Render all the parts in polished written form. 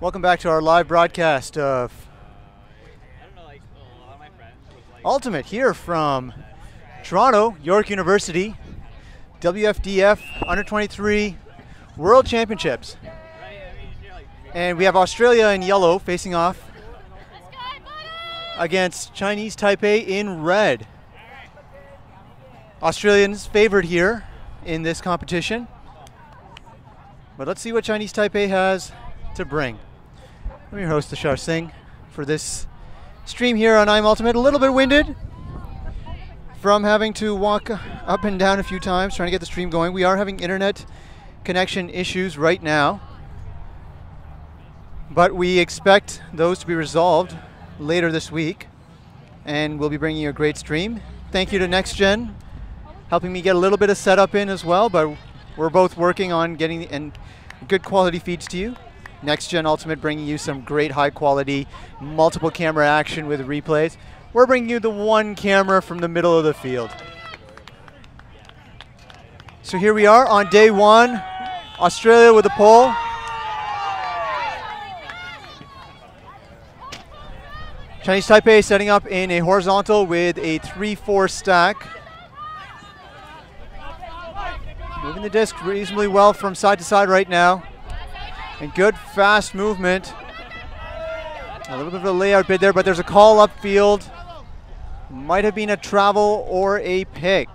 Welcome back to our live broadcast of Ultimate here from Toronto, York University, WFDF Under-23 World Championships. And we have Australia in yellow facing off against Chinese Taipei in red. Australians favored here in this competition. But let's see what Chinese Taipei has to bring. I'm your host, Tushar Singh, for this stream here on I'm Ultimate. A little bit winded from having to walk up and down a few times trying to get the stream going. We are having internet connection issues right now, but we expect those to be resolved later this week, and we'll be bringing you a great stream. Thank you to NextGen, helping me get a little bit of setup in as well, but we're both working on getting good quality feeds to you. NextGen Ultimate bringing you some great high quality multiple camera action with replays. We're bringing you the one camera from the middle of the field. So here we are on day one, Australia with a pole. Chinese Taipei setting up in a horizontal with a 3-4 stack. Moving the disc reasonably well from side to side right now. And good fast movement. A little bit of a layout bid there, but there's a call upfield. Might have been a travel or a pick.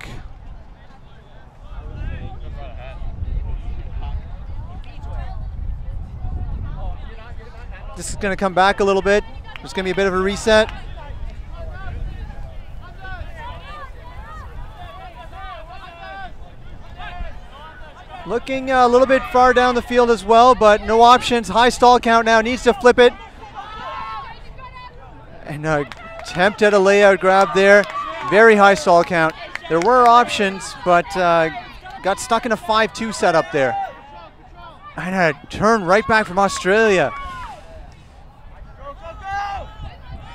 This is going to come back a little bit. There's going to be a bit of a reset. Looking a little bit far down the field as well, but no options. High stall count now, needs to flip it. And attempt at a layout grab there. Very high stall count. There were options, but got stuck in a 5-2 setup there. And a turn right back from Australia.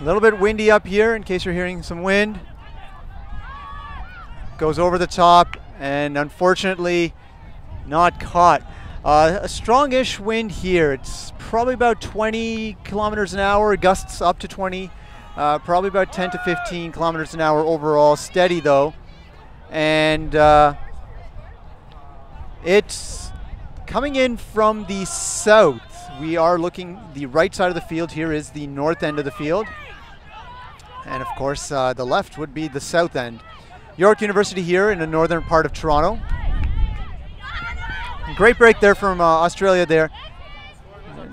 A little bit windy up here in case you're hearing some wind. Goes over the top and unfortunately not caught. A strongish wind here. It's probably about 20 kilometers an hour, gusts up to 20, probably about 10 to 15 kilometers an hour overall. Steady though. And it's coming in from the south. We are looking, the right side of the field here is the north end of the field. And of course, the left would be the south end. York University here in the northern part of Toronto. Great break there from Australia there.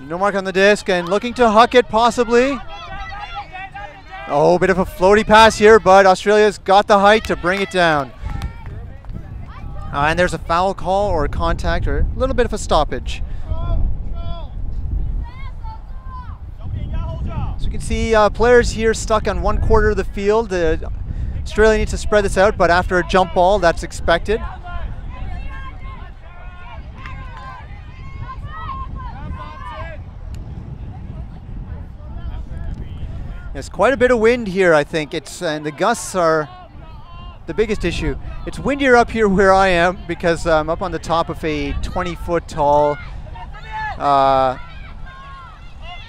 No mark on the disc and looking to huck it possibly. Oh, bit of a floaty pass here, but Australia's got the height to bring it down. And there's a foul call or a contact or a little bit of a stoppage. So you can see players here stuck on one quarter of the field. Australia needs to spread this out, but after a jump ball, that's expected. There's quite a bit of wind here, I think. And the gusts are the biggest issue. It's windier up here where I am because I'm up on the top of a 20-foot tall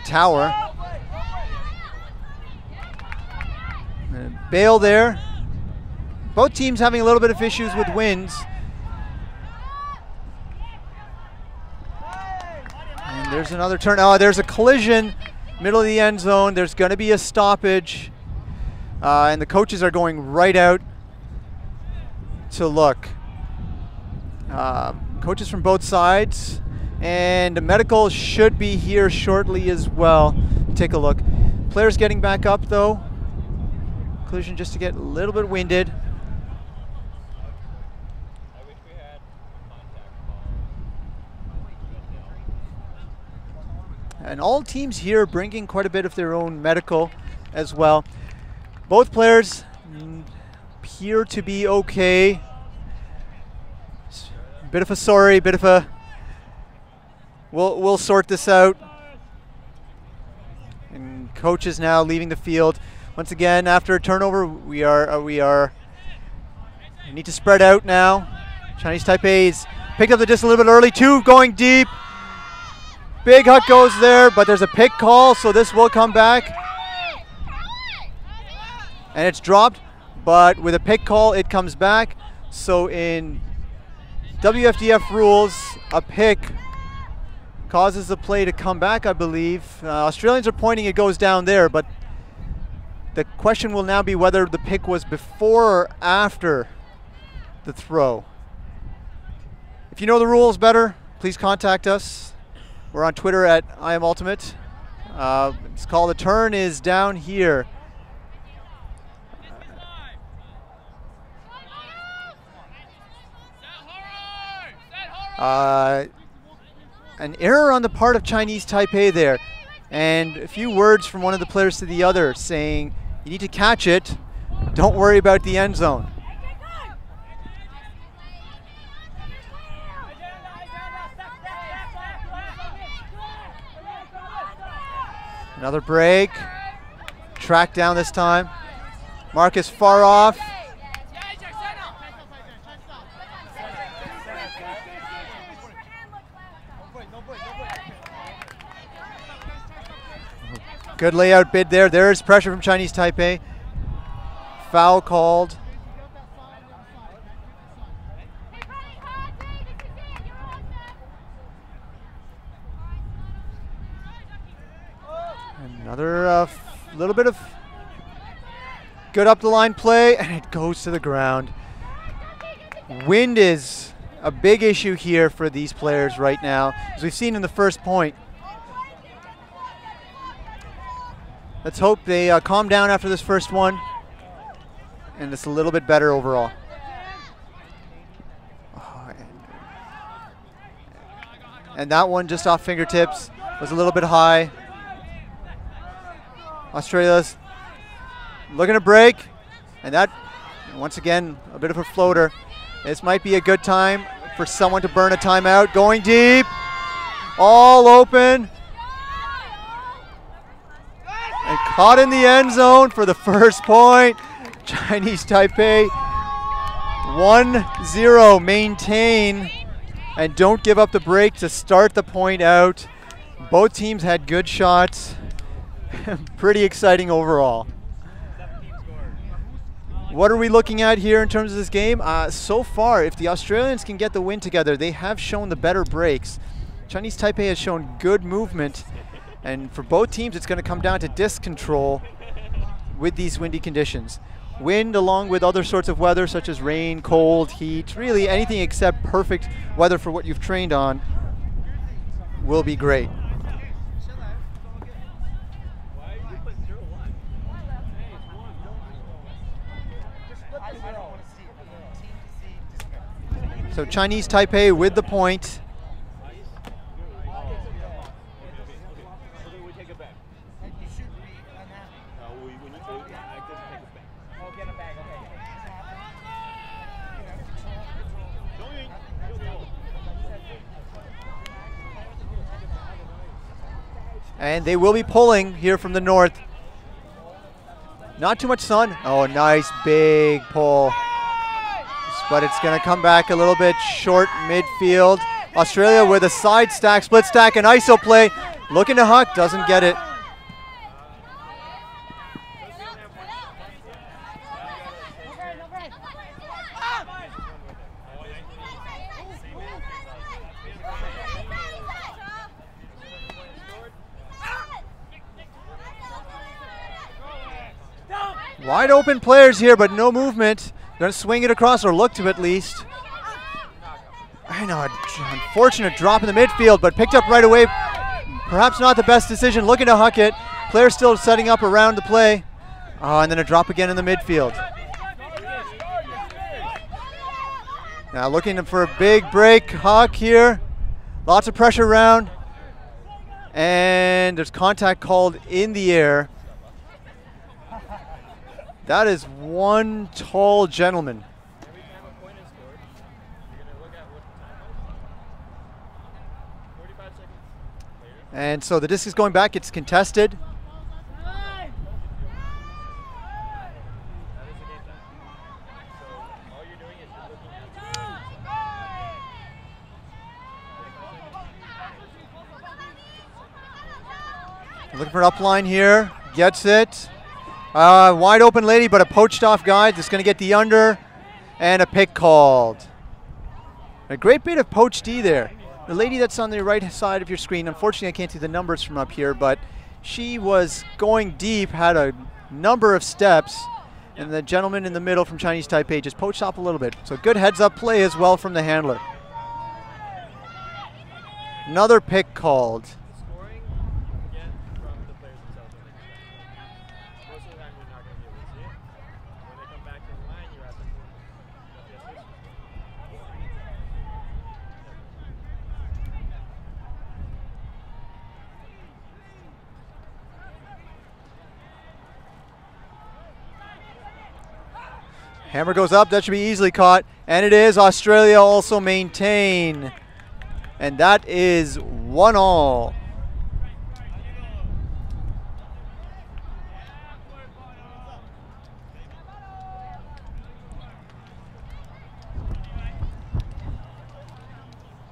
tower. Bail there. Both teams having a little bit of issues with winds. And there's another turn. Oh, there's a collision. Middle of the end zone. There's going to be a stoppage. And the coaches are going right out to look. Coaches from both sides. And the medical should be here shortly as well. Take a look. Players getting back up though. Collision just to get a little bit winded. And all teams here bringing quite a bit of their own medical as well. Both players appear to be okay. Bit of a sorry, bit of a we'll sort this out. And coaches now leaving the field. Once again, after a turnover, we need to spread out now. Chinese Taipei's picked up the disc a little bit early, two going deep. Big hook goes there, but there's a pick call, so this will come back. And it's dropped, but with a pick call, it comes back. So in WFDF rules, a pick causes the play to come back, I believe. Australians are pointing it goes down there, but the question will now be whether the pick was before or after the throw. If you know the rules better, please contact us. We're on Twitter at IamUltimate. It's called the turn is down here. An error on the part of Chinese Taipei there, and a few words from one of the players to the other saying, you need to catch it, don't worry about the end zone. Another break, track down this time. Marcus far off. Good layout bid there. There's pressure from Chinese Taipei. Foul called. Another little bit of good up the line play, and it goes to the ground. Wind is a big issue here for these players right now, as we've seen in the first point. Let's hope they calm down after this first one, and it's a little bit better overall. Oh, and that one just off fingertips was a little bit high. Australia's looking to break, and that, once again, a bit of a floater. This might be a good time for someone to burn a timeout. Going deep, all open. And caught in the end zone for the first point. Chinese Taipei 1-0, maintain, and don't give up the break to start the point out. Both teams had good shots. Pretty exciting overall. What are we looking at here in terms of this game? So far, if the Australians can get the win together, they have shown the better breaks. Chinese Taipei has shown good movement. And for both teams, it's going to come down to disc control with these windy conditions. Wind along with other sorts of weather such as rain, cold, heat, really anything except perfect weather for what you've trained on will be great. So Chinese Taipei with the point. And they will be pulling here from the north. Not too much sun. Oh, nice big pull. But it's going to come back a little bit short midfield. Australia with a side stack, split stack, and ISO play. Looking to huck, doesn't get it. Wide open players here, but no movement. Going to swing it across, or look to at least. I know, unfortunate drop in the midfield, but picked up right away. Perhaps not the best decision. Looking to huck it. Player still setting up around the play. And then a drop again in the midfield. Now looking for a big break. Huck here. Lots of pressure around. And there's contact called in the air. That is one tall gentleman. And so the disc is going back. It's contested. Looking for an up line here. Gets it. Wide open lady, but a poached off guy. Just going to get the under. And a pick called. A great bit of poached D there. The lady that's on the right side of your screen, unfortunately I can't see the numbers from up here, but she was going deep, had a number of steps, and the gentleman in the middle from Chinese Taipei just poached up a little bit. So good heads-up play as well from the handler. Another pick called. Hammer goes up, that should be easily caught, and it is. Australia also maintain, and that is 1-all.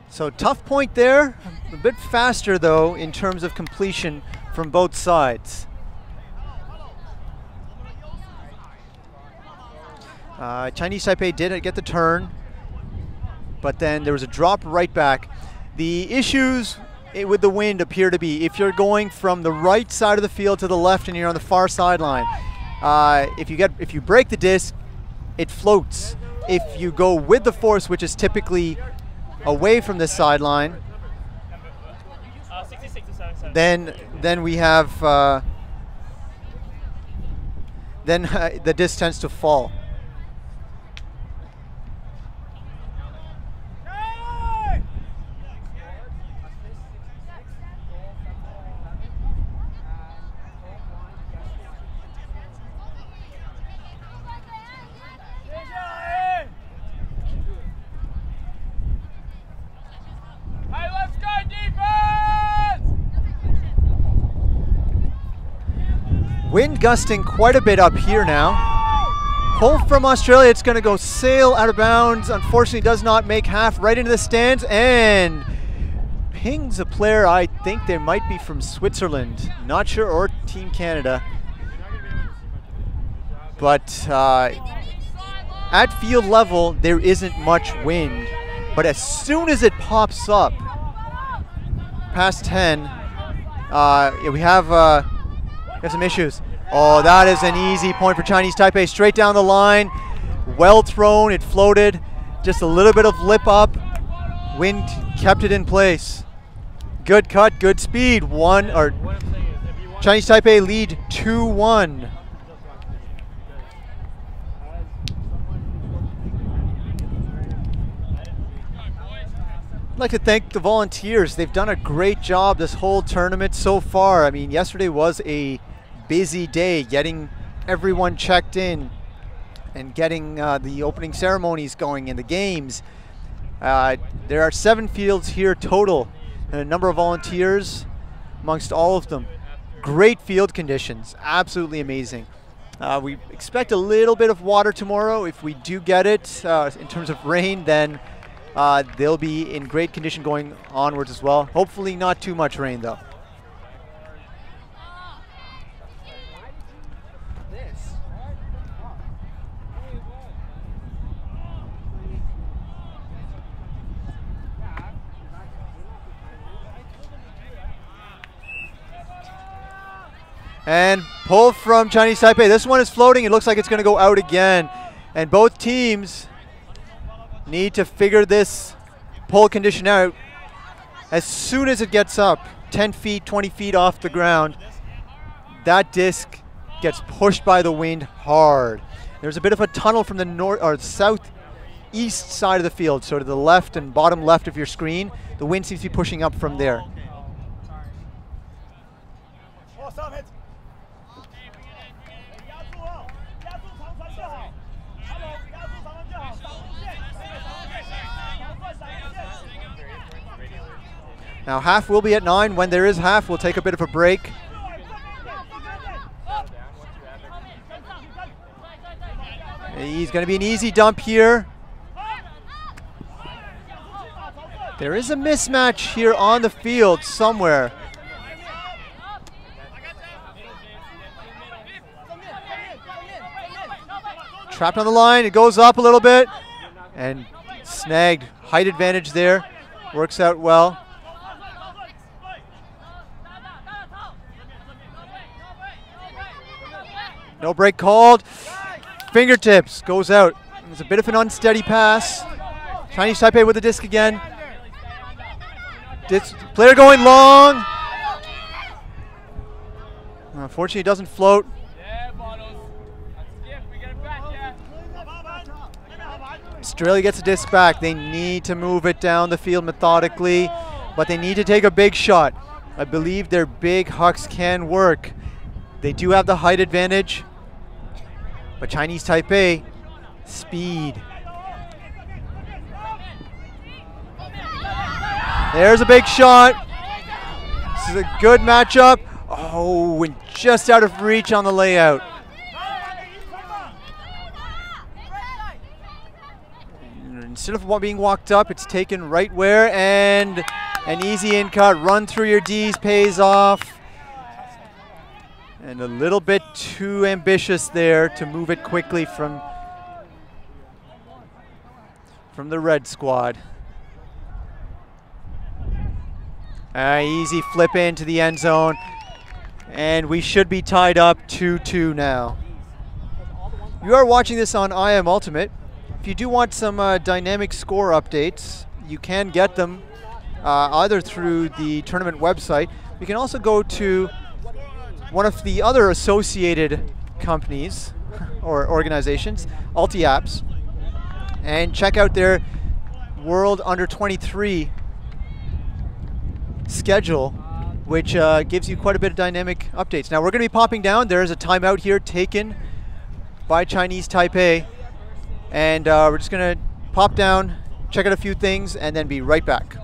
So tough point there, a bit faster though in terms of completion from both sides. Chinese Taipei did get the turn, but then there was a drop right back. The issues with the wind appear to be if you're going from the right side of the field to the left and you're on the far sideline. If you break the disc, it floats. If you go with the force, which is typically away from the sideline, then we have the disc tends to fall. Wind gusting quite a bit up here now. Pull from Australia, it's going to go sail out of bounds. Unfortunately does not make half, right into the stands, and pings a player. I think they might be from Switzerland. Not sure, or Team Canada. But at field level, there isn't much wind. But as soon as it pops up, past 10, we have some issues. Oh, that is an easy point for Chinese Taipei. Straight down the line. Well thrown. It floated. Just a little bit of lip up. Wind kept it in place. Good cut. Good speed. Chinese Taipei lead 2-1. I'd like to thank the volunteers. They've done a great job this whole tournament so far. I mean, yesterday was a busy day getting everyone checked in and getting the opening ceremonies going in the games. There are 7 fields here total and a number of volunteers amongst all of them. Great field conditions, absolutely amazing. We expect a little bit of water tomorrow. If we do get it in terms of rain, then they'll be in great condition going onwards as well. Hopefully not too much rain though. And pull from Chinese Taipei. This one is floating. It looks like it's going to go out again. And both teams need to figure this pull condition out as soon as it gets up 10 feet, 20 feet off the ground. That disc gets pushed by the wind hard. There's a bit of a tunnel from the north or southeast side of the field, so to the left and bottom left of your screen. The wind seems to be pushing up from there. Now half will be at 9. When there is half, we'll take a bit of a break. He's going to be an easy dump here. There is a mismatch here on the field somewhere. trapped on the line. It goes up a little bit and snagged. Height advantage there. Works out well. No break called. Fingertips goes out. It's a bit of an unsteady pass. Chinese Taipei with the disc again. Player going long. Unfortunately, it doesn't float. Australia gets a disc back. They need to move it down the field methodically, but they need to take a big shot. I believe their big hucks can work. They do have the height advantage, but Chinese Taipei, speed. There's a big shot. This is a good matchup. Oh, and just out of reach on the layout. Instead of being walked up, it's taken right where, and an easy in cut. Run through your Ds pays off. And a little bit too ambitious there to move it quickly from the red squad. Easy flip into the end zone. And we should be tied up 2-2 now. You are watching this on IM Ultimate. If you do want some dynamic score updates, you can get them either through the tournament website. You can also go to one of the other associated companies or organizations, Ulti Apps, and check out their World Under 23 schedule, which gives you quite a bit of dynamic updates. Now we're going to be popping down. There is a timeout here taken by Chinese Taipei, and we're just going to pop down, check out a few things, and then be right back.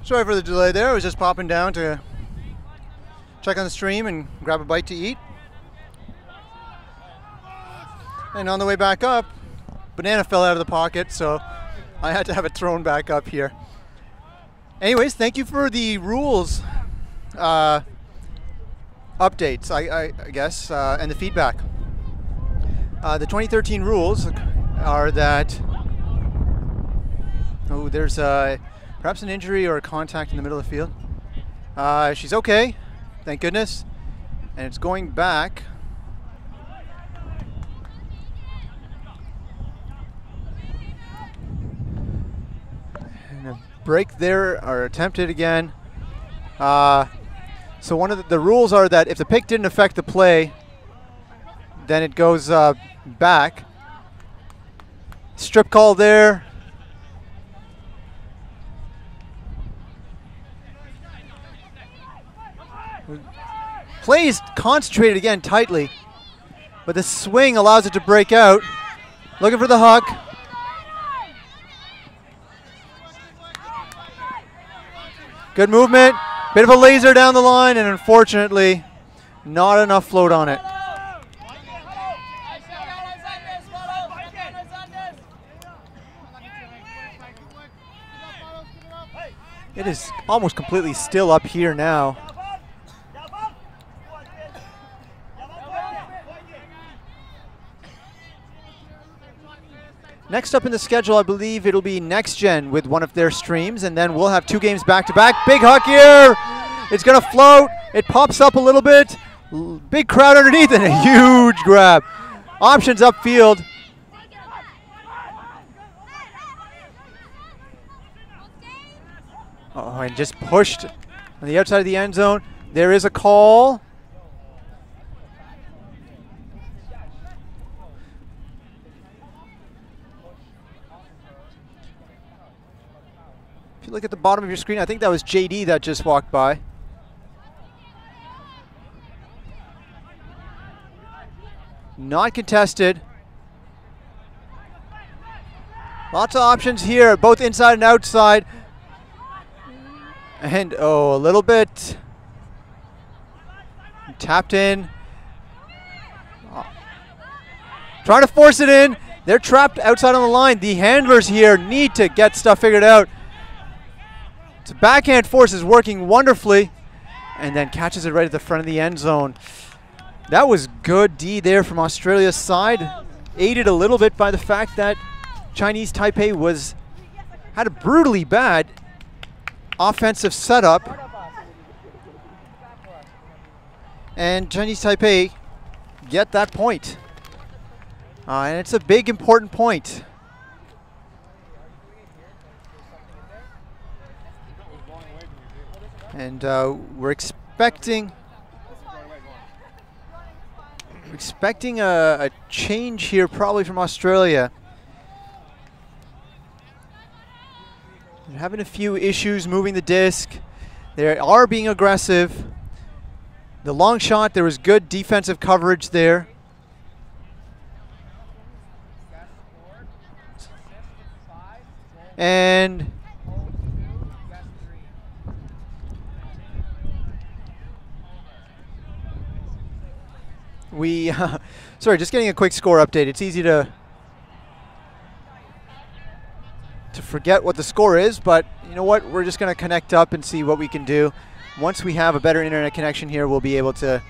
Sorry for the delay there. I was just popping down to check on the stream and grab a bite to eat. And on the way back up, banana fell out of the pocket, so I had to have it thrown back up here. Anyways, thank you for the rules updates, I guess, and the feedback. The 2013 rules are that there's perhaps an injury or a contact in the middle of the field. She's okay, thank goodness, and it's going back. And a break there, or attempted again. So one of the rules are that if the pick didn't affect the play, then it goes back. Strip call there. Play is concentrated again tightly, but the swing allows it to break out. Looking for the hook. Good movement. Bit of a laser down the line, and unfortunately, not enough float on it. It is almost completely still up here now. Next up in the schedule, I believe it'll be Next Gen with one of their streams, and then we'll have 2 games back-to-back. Big hook here. It's going to float. It pops up a little bit. Big crowd underneath and a huge grab. Options upfield. Oh, and just pushed on the outside of the end zone. There is a call. If you look at the bottom of your screen, I think that was JD that just walked by. Not contested. Lots of options here, both inside and outside. And a little bit tapped in. Trying to force it in. They're trapped outside on the line. The handlers here need to get stuff figured out. It's a backhand force is working wonderfully, and then catches it right at the front of the end zone. That was good D there from Australia's side, aided a little bit by the fact that Chinese Taipei had a brutally bad offensive setup, and Chinese Taipei get that point. And it's a big, important point. And we're expecting a change here, probably from Australia. They're having a few issues moving the disc. They are being aggressive. The long shot, there was good defensive coverage there. And we, sorry, just getting a quick score update. It's easy to forget what the score is, but you know what? We're just going to connect up and see what we can do. Once we have a better internet connection here, we'll be able to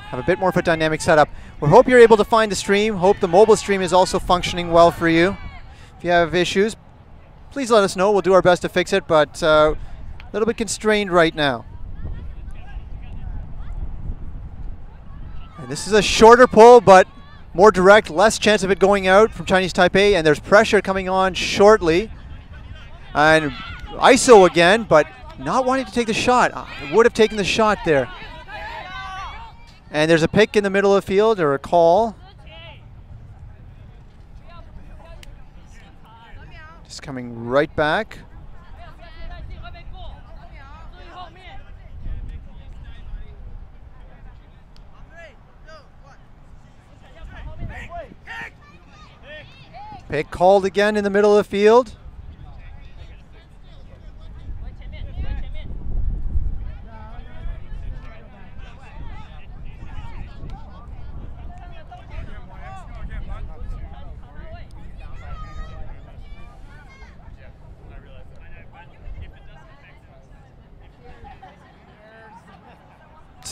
have a bit more of a dynamic setup. We hope you're able to find the stream. Hope the mobile stream is also functioning well for you. If you have issues, please let us know. We'll do our best to fix it, but a little bit constrained right now. And this is a shorter pull, but more direct, less chance of it going out from Chinese Taipei, and there's pressure coming on shortly. And ISO again, but not wanting to take the shot. Would have taken the shot there. And there's a pick in the middle of the field, or a call. Just coming right back. Pick called again in the middle of the field.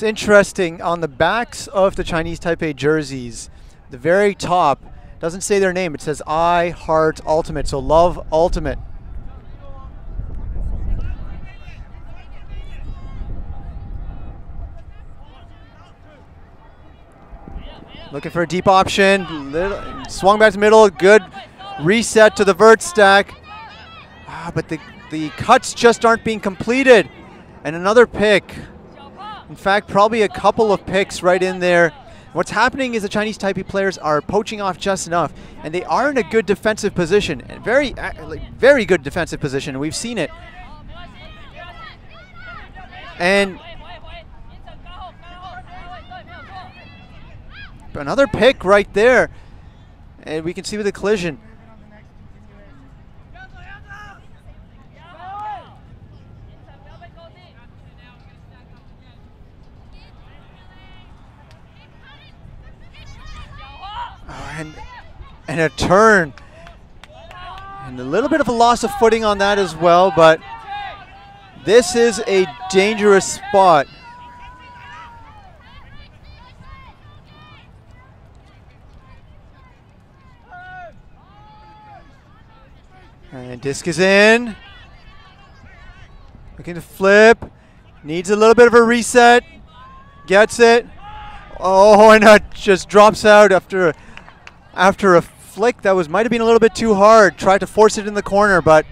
It's interesting, on the backs of the Chinese Taipei jerseys, the very top doesn't say their name. It says I Heart Ultimate, so Love Ultimate. Looking for a deep option. Swung back to middle. Good reset to the vert stack. But the cuts just aren't being completed. And another pick. In fact, probably a couple of picks right in there. What's happening is the Chinese Taipei players are poaching off just enough, and they are in a good defensive position, and very good defensive position. We've seen it. And another pick right there, and we can see with the collision. And a turn. And a little bit of a loss of footing on that as well, but this is a dangerous spot. And disc is in. Looking to flip. Needs a little bit of a reset. Gets it. Oh, and it just drops out after a flick that might have been a little bit too hard. Tried to force it in the corner, but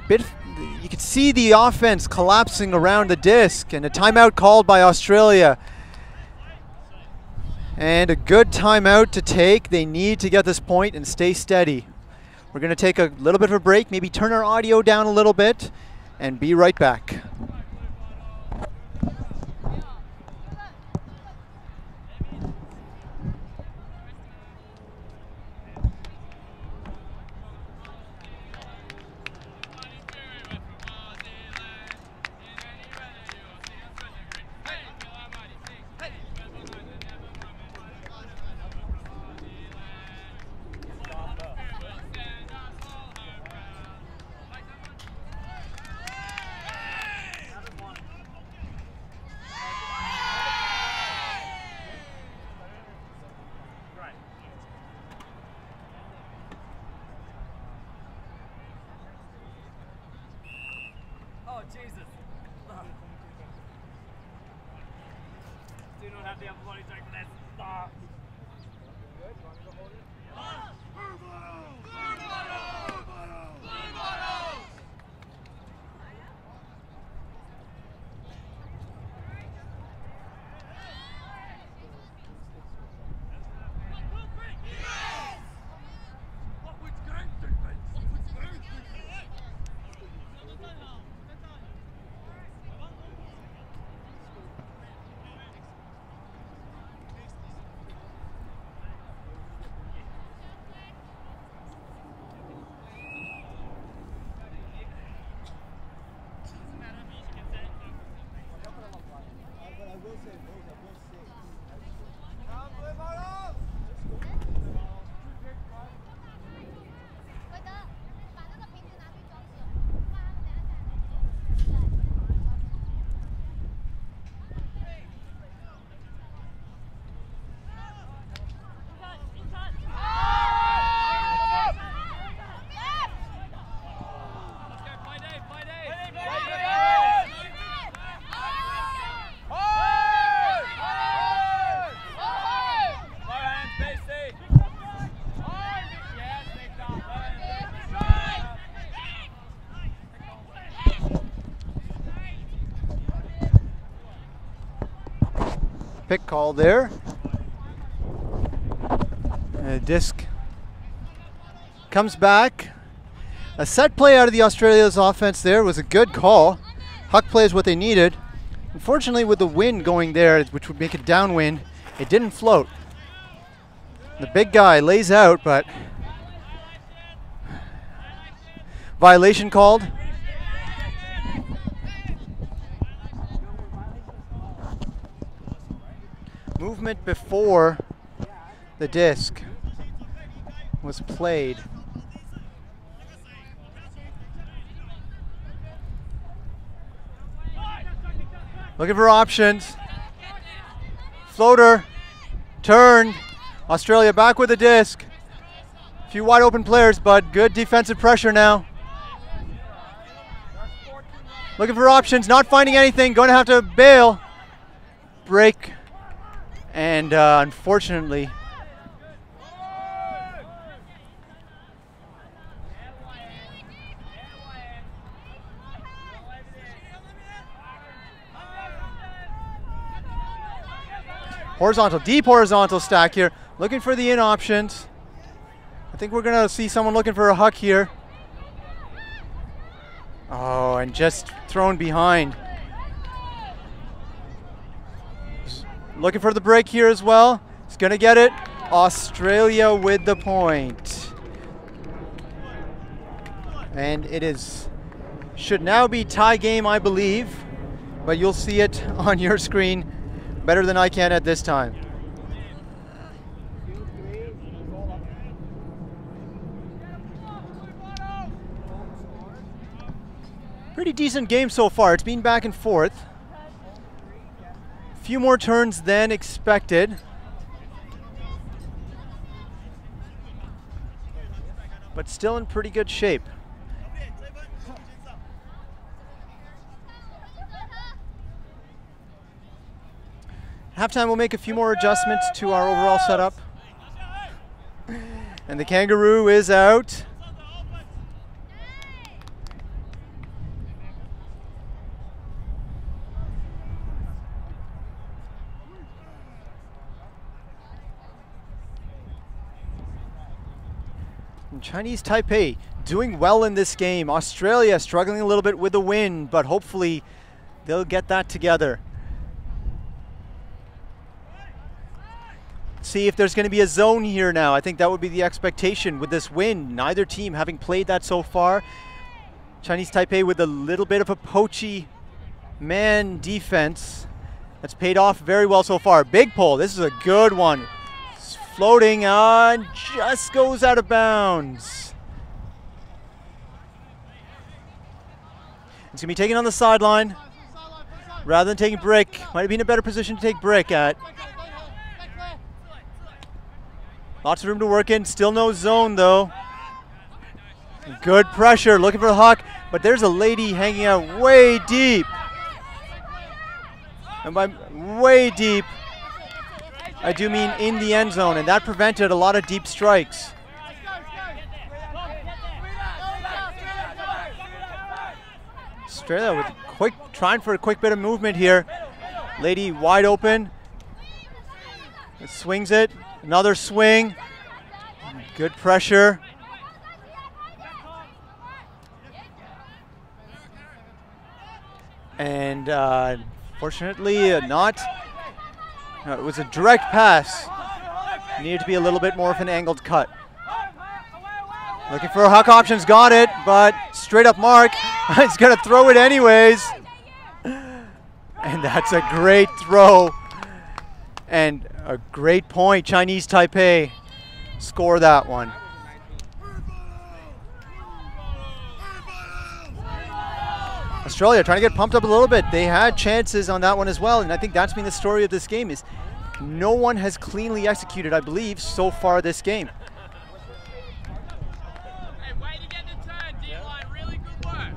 you could see the offense collapsing around the disc, and a timeout called by Australia. And a good timeout to take. They need to get this point and stay steady. We're going to take a little bit of a break, maybe turn our audio down a little bit, and be right back. Jesus. Do not have the upper body strength for this. Stop. Good. You want me to hold it? Pick call there. Disc comes back. A set play out of the Australia's offense there was a good call. Huck play is what they needed. Unfortunately, with the wind going there, which would make it downwind, it didn't float. The big guy lays out, but violation called. Movement before the disc was played. Looking for options. Floater. Turned. Australia back with the disc. A few wide open players, but good defensive pressure now. Looking for options, not finding anything, going to have to bail. Break. And unfortunately, horizontal, deep horizontal stack here. Looking for the in options. I think we're going to see someone looking for a huck here. Oh, and just thrown behind. Looking for the break here as well. He's going to get it. Australia with the point. And it should now be tie game, I believe. But you'll see it on your screen better than I can at this time. Pretty decent game so far. It's been back and forth. A few more turns than expected. But still in pretty good shape. Halftime, we'll make a few more adjustments to our overall setup. And the Kangaroo is out. And Chinese Taipei doing well in this game. Australia struggling a little bit with the wind, but hopefully they'll get that together. See if there's going to be a zone here now. I think that would be the expectation with this win. Neither team having played that so far. Chinese Taipei with a little bit of a poachy man defense. That's paid off very well so far. Big pull. This is a good one. It's floating on. Just goes out of bounds. It's going to be taken on the sideline rather than taking break. Might have been a better position to take break at. Lots of room to work in. Still no zone, though. Good pressure. Looking for the huck. But there's a lady hanging out way deep. And by way deep, I do mean in the end zone. And that prevented a lot of deep strikes. Australia with trying for a quick bit of movement here. Lady wide open. It swings it. Another swing. Good pressure. And fortunately not. No, it was a direct pass. Needed to be a little bit more of an angled cut. Looking for huck options, got it, but straight up mark. He's going to throw it anyways. And that's a great throw. And a great point. Chinese Taipei score that one. Australia trying to get pumped up a little bit. They had chances on that one as well, and I think that's been the story of this game is no one has cleanly executed, I believe, so far this game. Hey, way to get the turn, D-line. Really good work.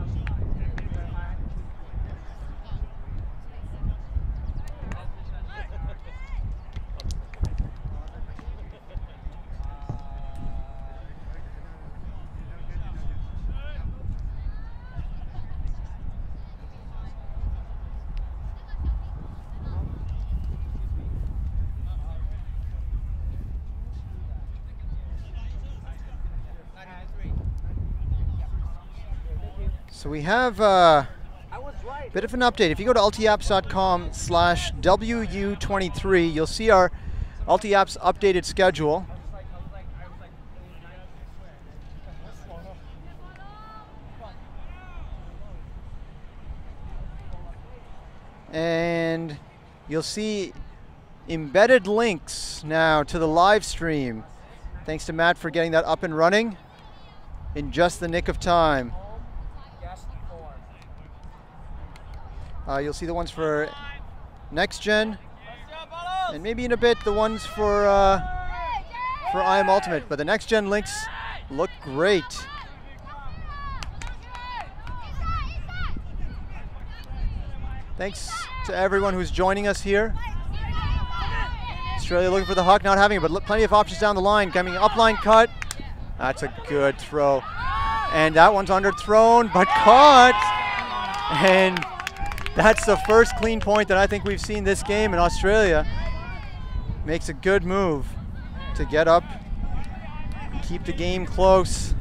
So we have a bit of an update. If you go to ultiapps.com/WU23, you'll see our Ultiapps updated schedule. And you'll see embedded links now to the live stream. Thanks to Matt for getting that up and running in just the nick of time. You'll see the ones for Next Gen, and maybe in a bit the ones for I Am Ultimate. But the Next Gen links look great. Thanks to everyone who's joining us here. Australia looking for the huck, not having it, but plenty of options down the line. Coming upline cut. That's a good throw. And that one's underthrown, but caught. And that's the first clean point that I think we've seen this game, in Australia makes a good move to get up and keep the game close.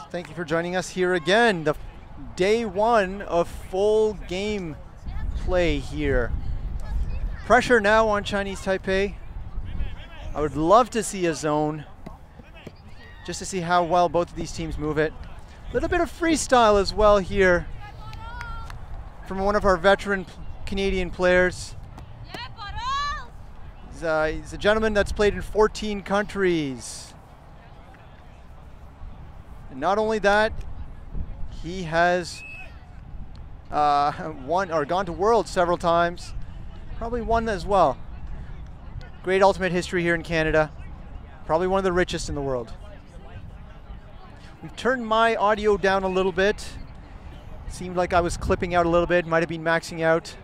Thank you for joining us here again. The day one of full game play here. Pressure now on Chinese Taipei. I would love to see a zone, just to see how well both of these teams move it. A little bit of freestyle as well here from one of our veteran Canadian players. He's a gentleman that's played in 14 countries. Not only that, he has won or gone to Worlds several times, probably won as well. Great ultimate history here in Canada, probably one of the richest in the world. We've turned my audio down a little bit. Seemed like I was clipping out a little bit, might have been maxing out.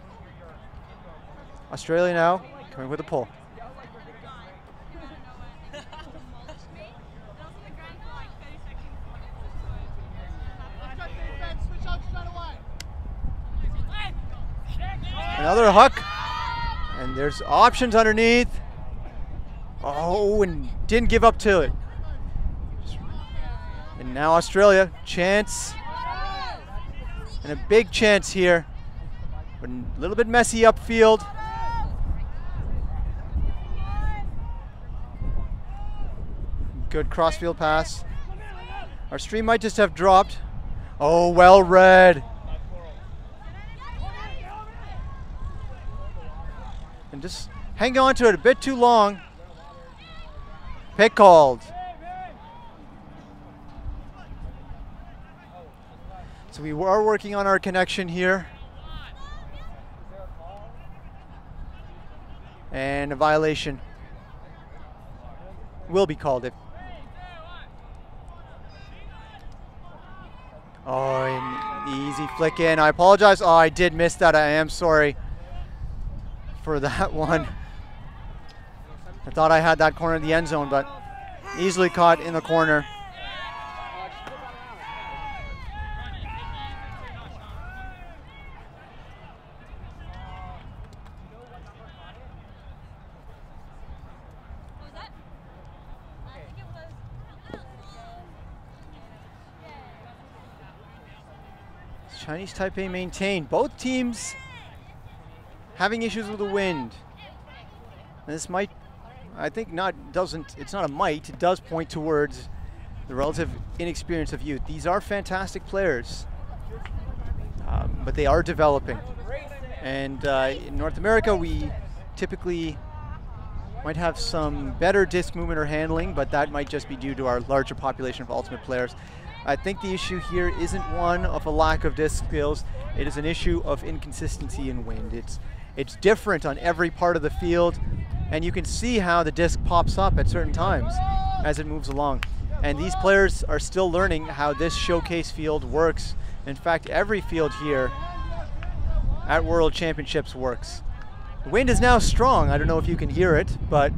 Australia now, coming with a pull. Another huck, and there's options underneath. Oh, and didn't give up to it. And now Australia, chance, and a big chance here, but a little bit messy upfield. Good crossfield pass. Our stream might just have dropped. Oh, well read. And just hang on to it a bit too long. Pick called. So we are working on our connection here. And a violation will be called. Oh, an easy flick in. I apologize. Oh, I did miss that. I am sorry for that one. I thought I had that corner in the end zone, but easily caught in the corner. Chinese Taipei maintained. Both teams having issues with the wind. And this might, I think it's not a might, it does point towards the relative inexperience of youth. These are fantastic players, but they are developing. And in North America, we typically might have some better disc movement or handling, but that might just be due to our larger population of ultimate players. I think the issue here isn't one of a lack of disc skills, it is an issue of inconsistency in wind. It's different on every part of the field, and you can see how the disc pops up at certain times as it moves along. And these players are still learning how this showcase field works. In fact, every field here at World Championships works. The wind is now strong. I don't know if you can hear it, but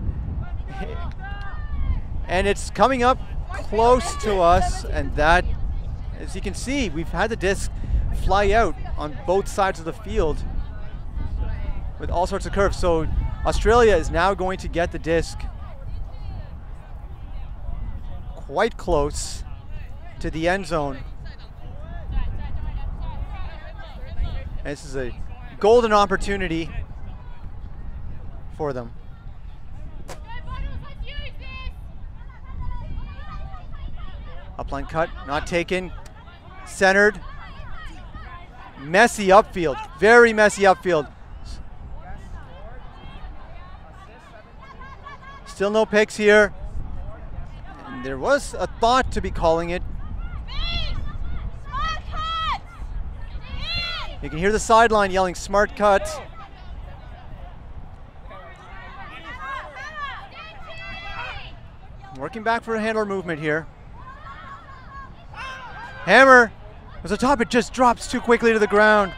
and it's coming up close to us, and that, as you can see, we've had the disc fly out on both sides of the field with all sorts of curves. So Australia is now going to get the disc quite close to the end zone. And this is a golden opportunity for them. Upline cut, not taken. Centered. Messy upfield, very messy upfield. Still no picks here. And there was a thought to be calling it. You can hear the sideline yelling smart cut. Working back for a handler movement here. Hammer was atop, it just drops too quickly to the ground.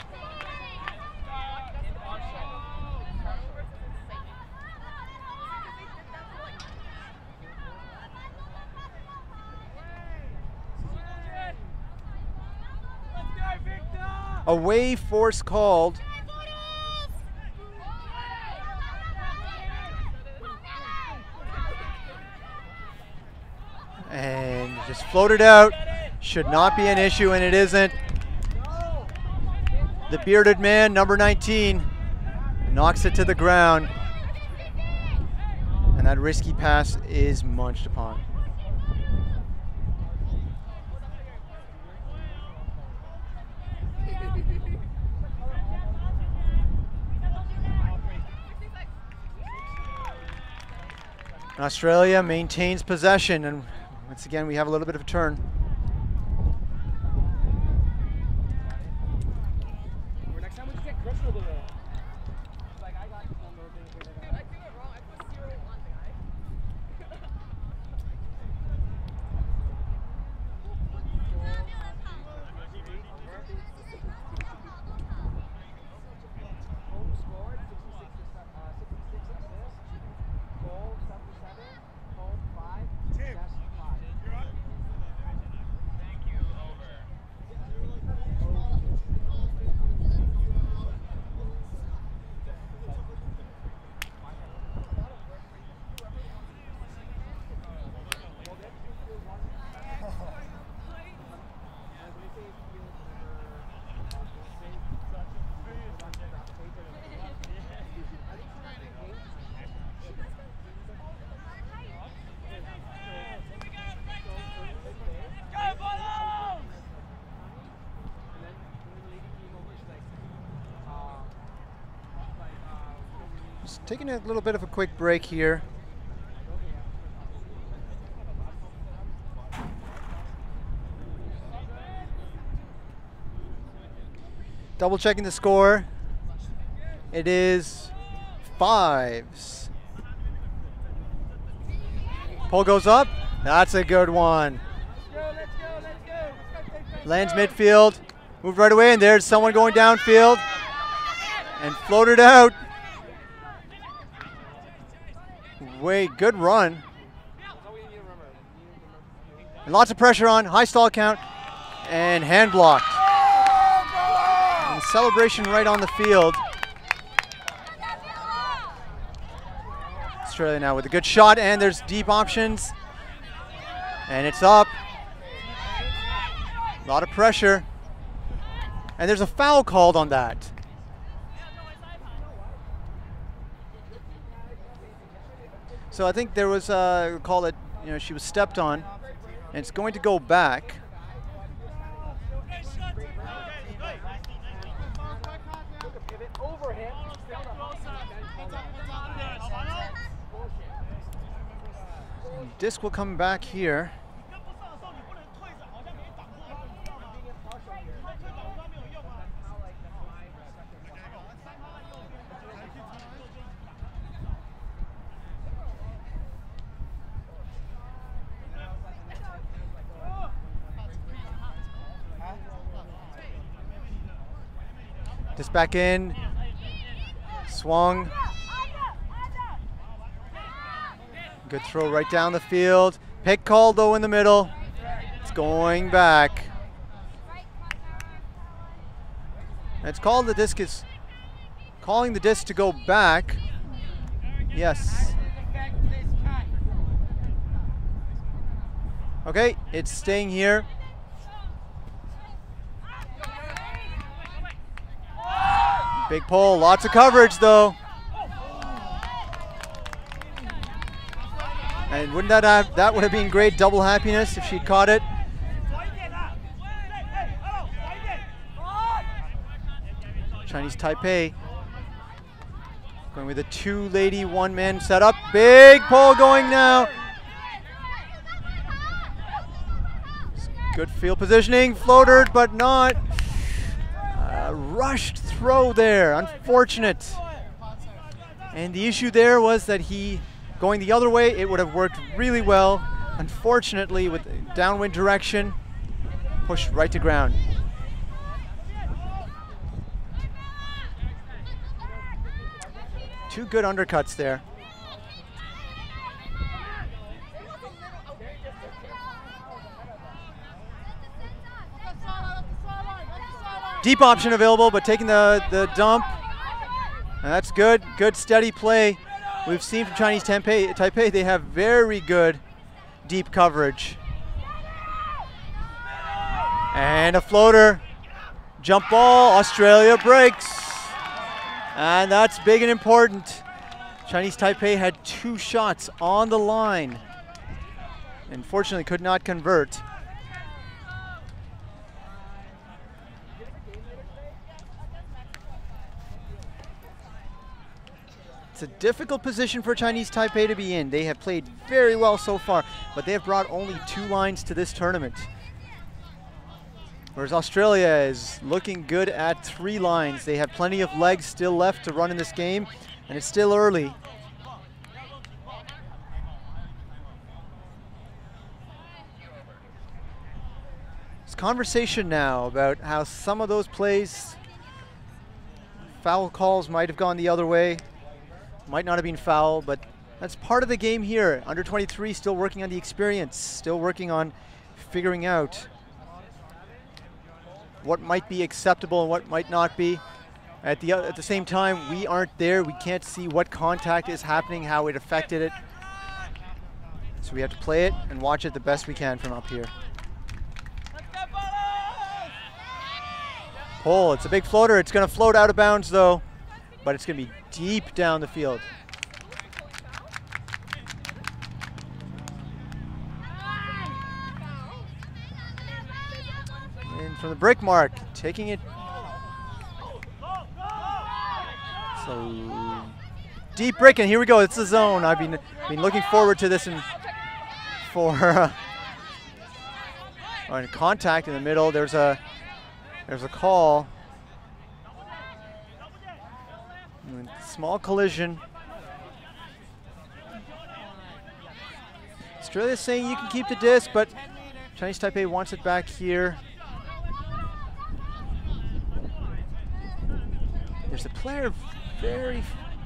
Away force called. And just floated out. Should not be an issue, and it isn't. The bearded man, number 19, knocks it to the ground. And that risky pass is munched upon. Australia maintains possession, and once again we have a little bit of a turn. Taking a little bit of a quick break here. Double checking the score. It is 5s. Pull goes up. That's a good one. Lands midfield. Moved right away, and there's someone going downfield. And floated out. Wait, good run. And lots of pressure on, high stall count, and hand blocked. And celebration right on the field. Australia now with a good shot, and there's deep options. And it's up. A lot of pressure. And there's a foul called on that. So I think there was a call that, you know, she was stepped on, and it's going to go back. Disc will come back here. This back in, swung. Good throw right down the field. Pick called though in the middle. It's going back. It's called, the disc is calling the disc to go back. Yes. Okay, it's staying here. Big pull, lots of coverage though. And wouldn't that would have been great double happiness if she'd caught it. Chinese Taipei going with a 2-lady, 1-man setup. Big pole going now. Good field positioning, floatered, but not. Rushed throw there, unfortunate. And the issue there was that he, going the other way, it would have worked really well. Unfortunately, with downwind direction, pushed right to ground. Two good undercuts there. Deep option available, but taking the dump. And that's good. Good steady play. We've seen from Chinese Taipei, they have very good deep coverage. And a floater. Jump ball. Australia breaks. And that's big and important. Chinese Taipei had 2 shots on the line. Unfortunately, could not convert. It's a difficult position for Chinese Taipei to be in. They have played very well so far, but they have brought only 2 lines to this tournament. Whereas Australia is looking good at 3 lines. They have plenty of legs still left to run in this game, and it's still early. There's conversation now about how some of those plays, foul calls might have gone the other way. Might not have been foul, but that's part of the game here. Under 23 still working on the experience, still working on figuring out what might be acceptable and what might not be. At the same time, we aren't there. We can't see what contact is happening, how it affected it. So we have to play it and watch it the best we can from up here. Pole, it's a big floater. It's going to float out of bounds though, but it's going to be deep down the field. And from the break mark, taking it. So deep break, and here we go. It's the zone. I've been looking forward to this for contact in the middle. There's a call. Small collision. Australia's saying you can keep the disc, but Chinese Taipei wants it back here. There's a player very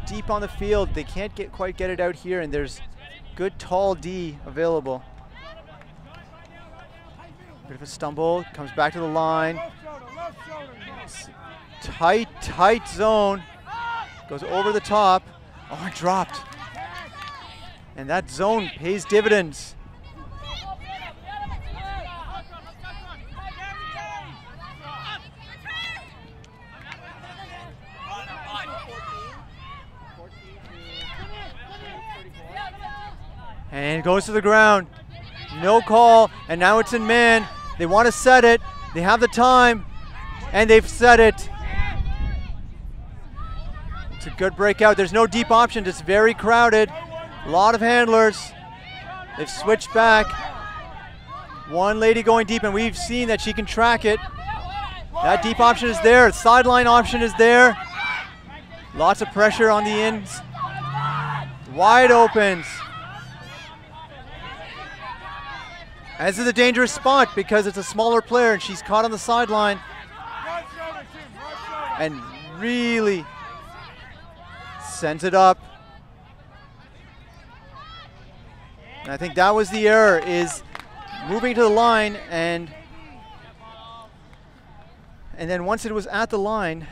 deep on the field. They can't quite get it out here, and there's good tall D available. Bit of a stumble, comes back to the line. Tight zone. Goes over the top. Oh, it dropped. And that zone pays dividends. And it goes to the ground. No call, and now it's in man. They want to set it. They have the time, and they've set it. It's a good breakout. There's no deep options. It's very crowded. A lot of handlers. They've switched back. One lady going deep, and we've seen that she can track it. That deep option is there. Sideline option is there. Lots of pressure on the ends. Wide opens. This is a dangerous spot because it's a smaller player and she's caught on the sideline. And really sends it up. And I think that was the error, is moving to the line, and then once it was at the line,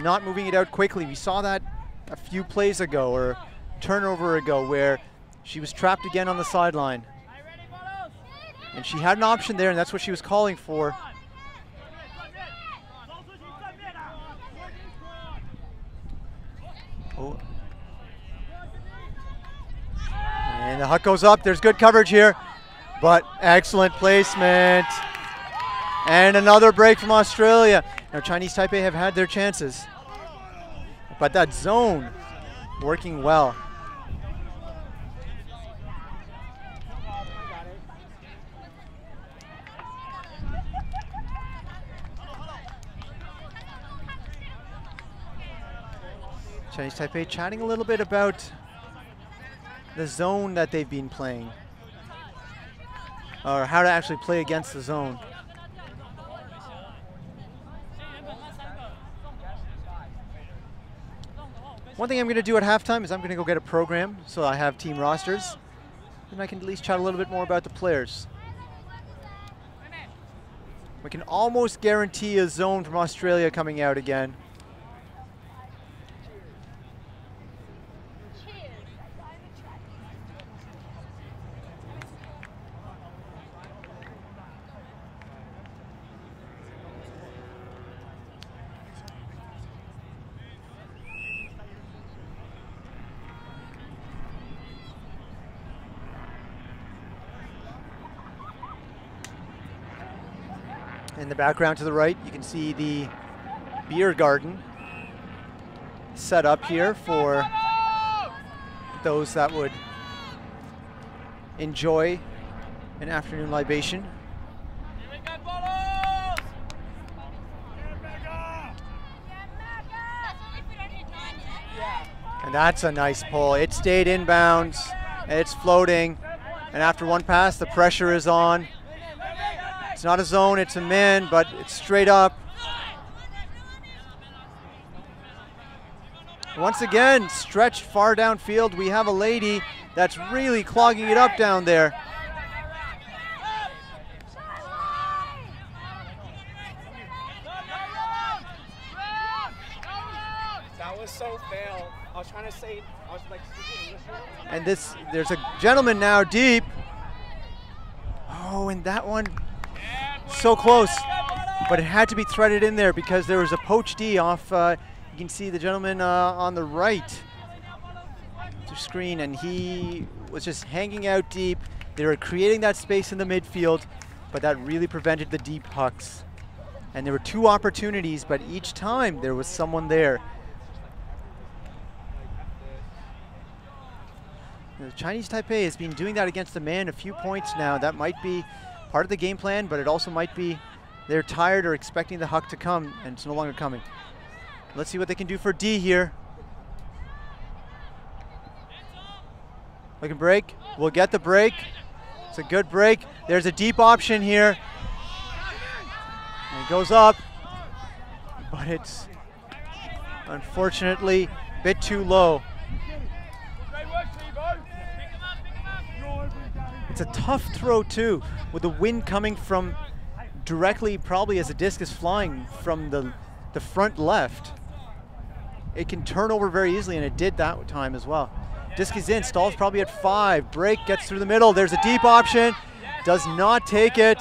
not moving it out quickly. We saw that a few plays ago, or turnover ago, where she was trapped again on the sideline. And she had an option there, and that's what she was calling for. And the Huck goes up. There's good coverage here, but excellent placement. And another break from Australia. Now Chinese Taipei have had their chances, but that zone working well. Chinese Taipei chatting a little bit about the zone that they've been playing, or how to actually play against the zone. One thing I'm going to do at halftime is I'm going to go get a program so I have team rosters, and I can at least chat a little bit more about the players. We can almost guarantee a zone from Australia coming out again. In the background to the right, you can see the beer garden set up here for those that would enjoy an afternoon libation. And that's a nice pull. It stayed inbounds, it's floating, and after one pass, the pressure is on. It's not a zone, it's a man, but it's straight up. Once again, stretched far downfield. We have a lady that's really clogging it up down there. That was so fail. I was trying to say, I was like, and there's a gentleman now deep. Oh, and that one, so close, but it had to be threaded in there because there was a poach D off. You can see the gentleman on the right to screen, and he was just hanging out deep. They were creating that space in the midfield, but that really prevented the deep hucks. And there were two opportunities, but each time there was someone there. The Chinese Taipei has been doing that against the man a few points now. That might be part of the game plan, but it also might be they're tired or expecting the huck to come, and it's no longer coming. Let's see what they can do for D here. Looking break. We'll get the break. It's a good break. There's a deep option here. And it goes up, but it's unfortunately a bit too low. It's a tough throw too, with the wind coming from directly, probably as the disc is flying from the front left. It can turn over very easily, and it did that time as well. Disc is in, Stahl's probably at 5. Break gets through the middle. There's a deep option, does not take it.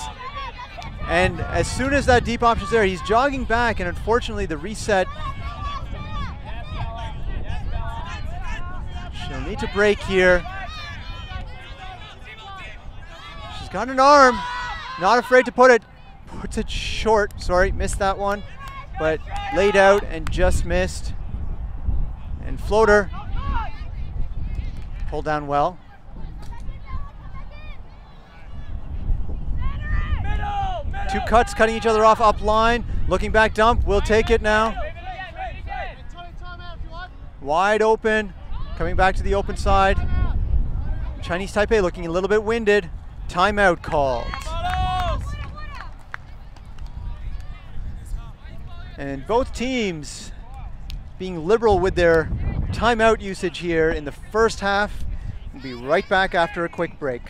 And as soon as that deep option's there, he's jogging back, and unfortunately the reset. She'll need to break here. She's got an arm, not afraid to put it. Puts it short, sorry, missed that one, but laid out and just missed. And floater, pulled down well. Two cuts cutting each other off up line. Looking back dump, we'll take it now. Wide open, coming back to the open side. Chinese Taipei looking a little bit winded. Timeout called. And both teams being liberal with their timeout usage here in the first half. We'll be right back after a quick break.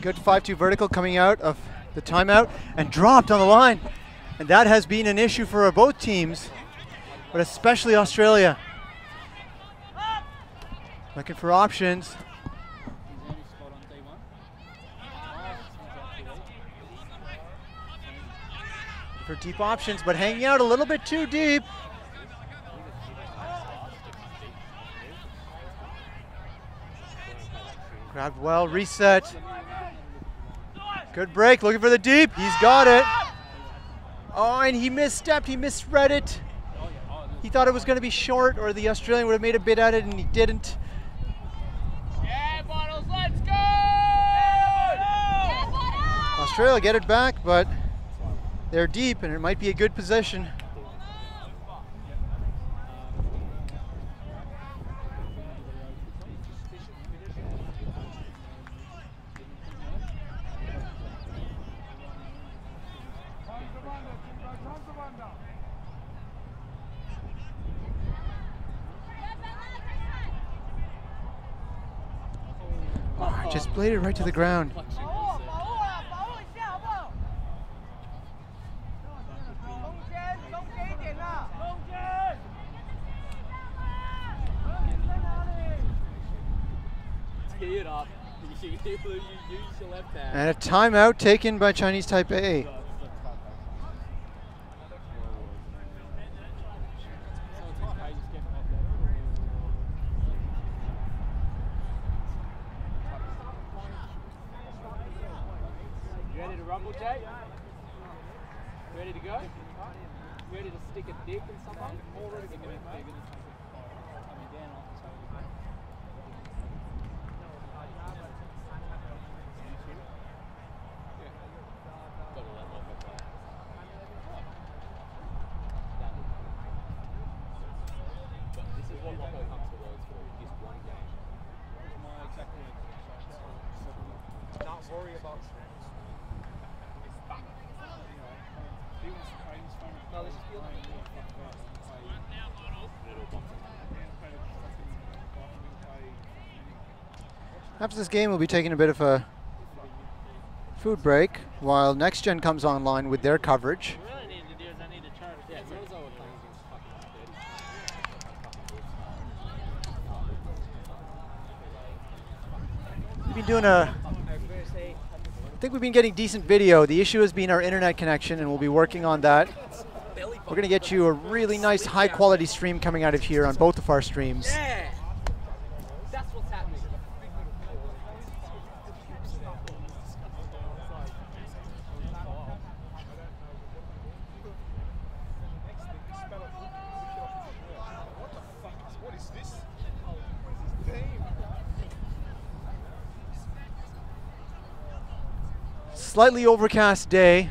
Good 5-2 vertical coming out of the timeout and dropped on the line. And that has been an issue for both teams, but especially Australia. Looking for options. For deep options, but hanging out a little bit too deep. Grabbed well, reset. Good break, looking for the deep. He's got it. Oh, and he misstepped, he misread it. He thought it was going to be short, or the Australian would have made a bid at it, and he didn't. Yeah, Bottles, let's go! Australia get it back, but they're deep, and it might be a good position. Oh, just played it right to the ground. And a timeout taken by Chinese Taipei. You ready to rumble, Jay? Ready to go? Ready to stick a dick in someone? Already going to take it. Coming down off the table. Worry about no, this is After this game, we'll be taking a bit of a food break while Next Gen comes online with their coverage. We've been doing I think we've been getting decent video. The issue has been our internet connection, and we'll be working on that. We're going to get you a really nice high quality stream coming out of here on both of our streams. yeah. That's what's happening. What is this? Slightly overcast day.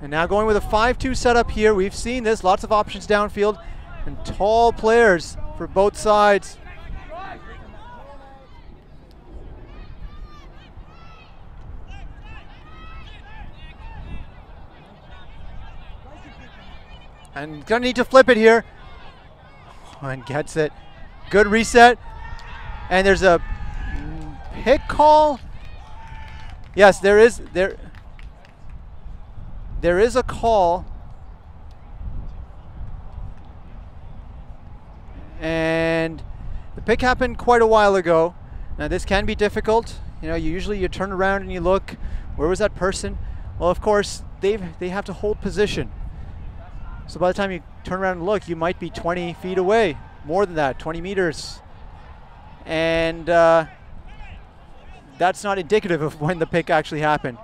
And now going with a 5-2 setup here. We've seen this, lots of options downfield and tall players for both sides. And gonna need to flip it here. Oh, and gets it. Good reset. And there's a hit call. Yes, there is a call. And the pick happened quite a while ago. Now this can be difficult. You know, you turn around and you look, where was that person? Well, of course, they have to hold position. So by the time you turn around and look, you might be 20 feet away, more than that, 20 meters. And that's not indicative of when the pick actually happened.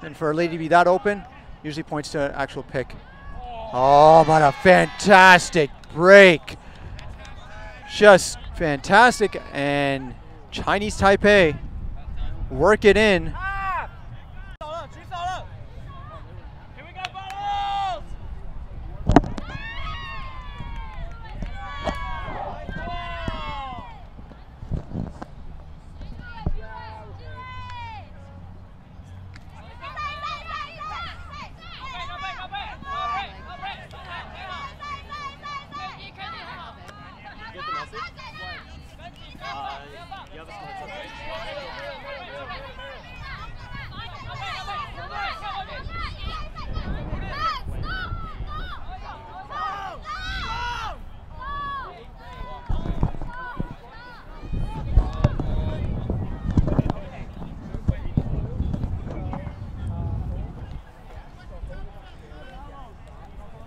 And for a lady to be that open, usually points to an actual pick. Oh, but a fantastic break. Just fantastic. And Chinese Taipei work it in.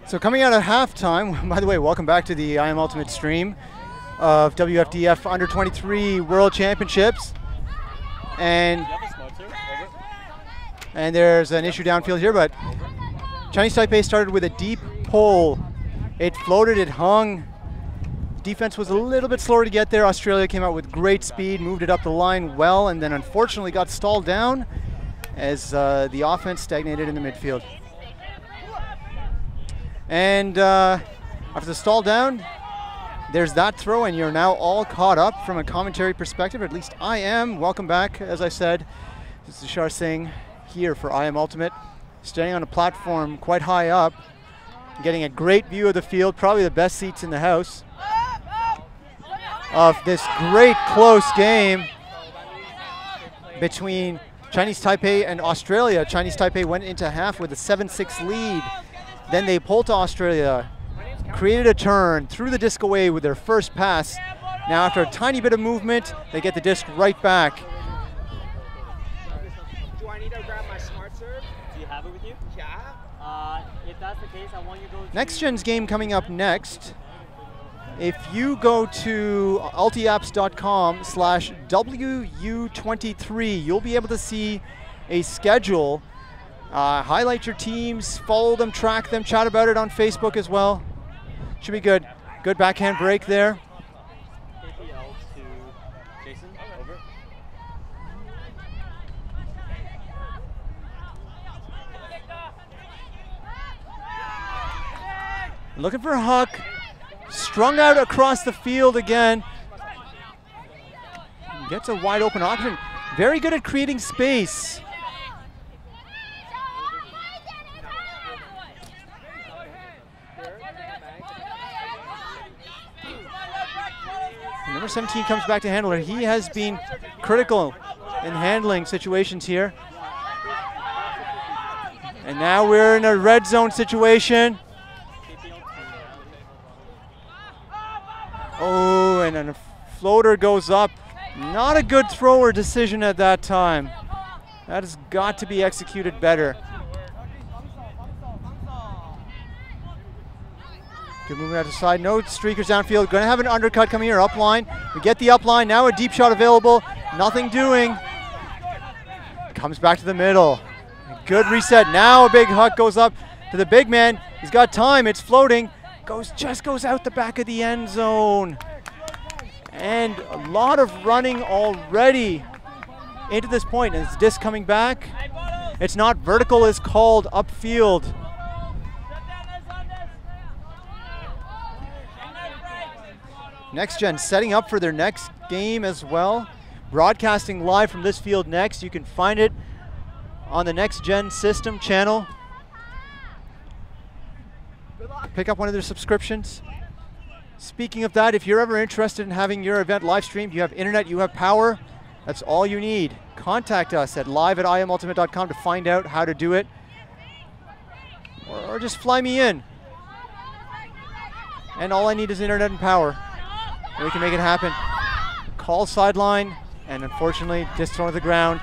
So coming out of halftime, by the way, welcome back to the I Am Ultimate stream of WFDF Under 23 World Championships. And there's an issue downfield here, but Chinese Taipei started with a deep pull. It floated, it hung. Defense was a little bit slower to get there. Australia came out with great speed, moved it up the line well, and then unfortunately got stalled down as the offense stagnated in the midfield. And after the stall down, there's that throw, and you're now all caught up from a commentary perspective. At least I am. Welcome back, as I said. This is Tushar Singh here for I Am Ultimate, standing on a platform quite high up, getting a great view of the field, probably the best seats in the house, of this great close game between Chinese Taipei and Australia. Chinese Taipei went into half with a 7-6 lead. Then they pulled to Australia, created a turn, threw the disc away with their first pass. Now after a tiny bit of movement, they get the disc right back. Do I need to grab my smart serve? Do you have it with you? Yeah. If that's the case, I want you to go to Next Gen's game coming up next. If you go to ultiapps.com/WU23, you'll be able to see a schedule. Highlight your teams, follow them, track them, chat about it on Facebook as well. Should be good. Good backhand break there. KPL to Jason. Over. Looking for Huck. Strung out across the field again. Gets a wide open option. Very good at creating space. Number 17 comes back to handle her. He has been critical in handling situations here. And now we're in a red zone situation. Oh, and then a floater goes up. Not a good thrower decision at that time. That has got to be executed better. Good movement out to the side. No streakers downfield. Going to have an undercut coming here. Up line. We get the up line. Now a deep shot available. Nothing doing. Comes back to the middle. Good reset. Now a big Huck goes up to the big man. He's got time. It's floating. Just goes out the back of the end zone. And a lot of running already into this point. And this disc coming back. It's not vertical as called upfield. Next Gen setting up for their next game as well. Broadcasting live from this field next. You can find it on the Next Gen System channel. Pick up one of their subscriptions. Speaking of that, if you're ever interested in having your event live streamed, you have internet, you have power, that's all you need. Contact us at live@iamultimate.com to find out how to do it. Or just fly me in. And all I need is internet and power. And we can make it happen. Call sideline, and unfortunately, disc thrown to the ground.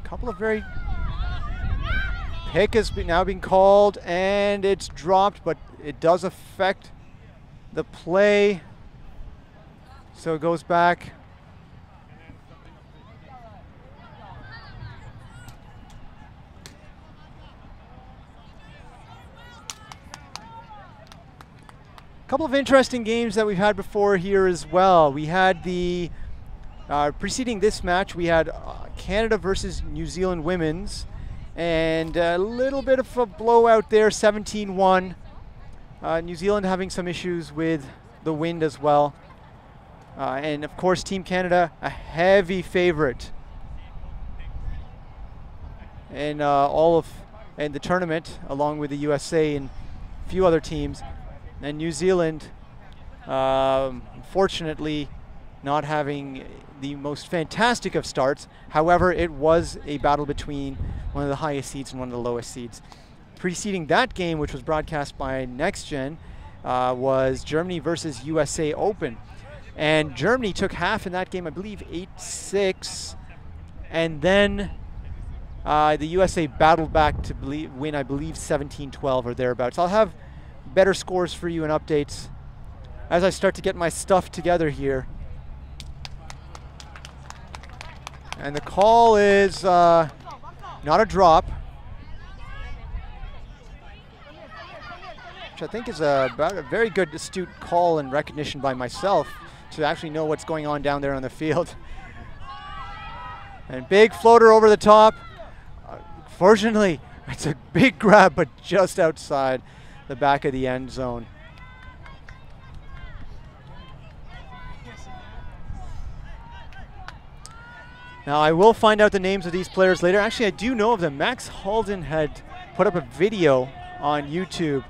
Couple of very Pick is now being called, and it's dropped, but it does affect the play. So it goes back. A couple of interesting games that we've had before here as well. We had the preceding this match, we had Canada versus New Zealand women's, and a little bit of a blowout there, 17-1. New Zealand having some issues with the wind as well. And of course, Team Canada, a heavy favorite in the tournament, along with the USA and a few other teams. And New Zealand, unfortunately, not having the most fantastic of starts. However, it was a battle between one of the highest seeds and one of the lowest seeds. Preceding that game, which was broadcast by Next Gen, was Germany versus USA Open. And Germany took half in that game, I believe 8-6. And then the USA battled back to win, I believe 17-12 or thereabouts. I'll have better scores for you and updates as I start to get my stuff together here. And the call is not a drop, which I think is about a very good, astute call and recognition by myself to actually know what's going on down there on the field. And big floater over the top. Fortunately, it's a big grab, but just outside the back of the end zone. Now I will find out the names of these players later. Actually, I do know of them. Max Halden had put up a video on YouTube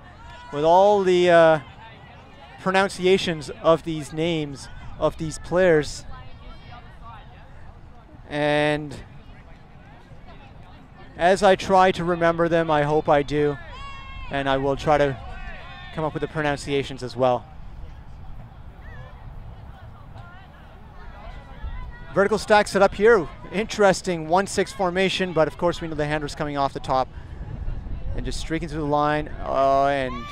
with all the pronunciations of these names of these players. And as I try to remember them, I hope I do. And I will try to come up with the pronunciations as well. Vertical stack set up here. Interesting 1-6 formation, but of course we know the hander's coming off the top and just streaking through the line. Oh, and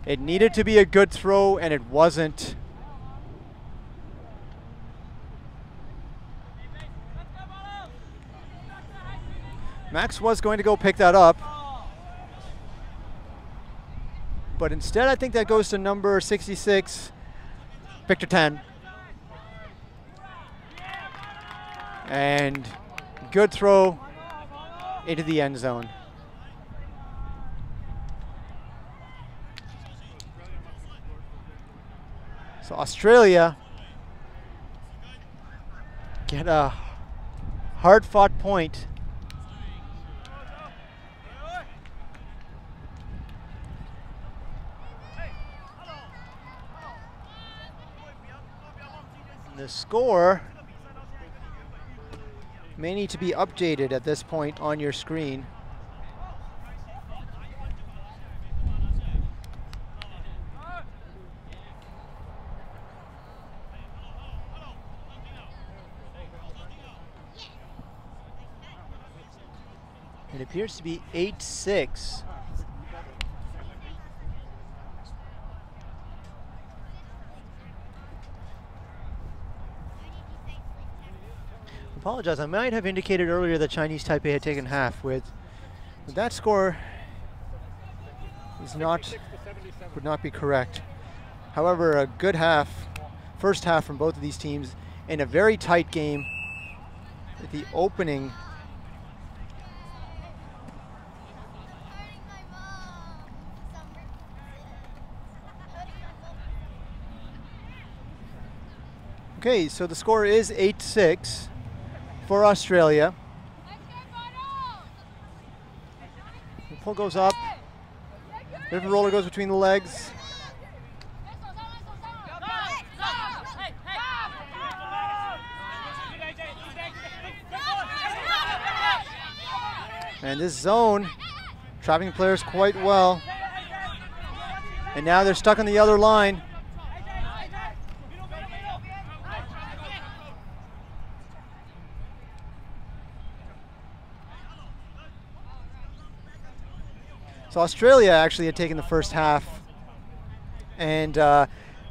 it needed to be a good throw, and it wasn't. Max was going to go pick that up, but instead I think that goes to number 66, Victor 10. And good throw into the end zone. So Australia get a hard-fought point. The score may need to be updated at this point on your screen. It appears to be 8-6. Apologize, I might have indicated earlier that Chinese Taipei had taken half. With that score is would not be correct. However, a good first half from both of these teams in a very tight game at the opening. Okay, so the score is 8-6 for Australia. The pull goes up. Bit of a roller goes between the legs. And this zone, trapping players quite well. And now they're stuck on the other line. So Australia actually had taken the first half, and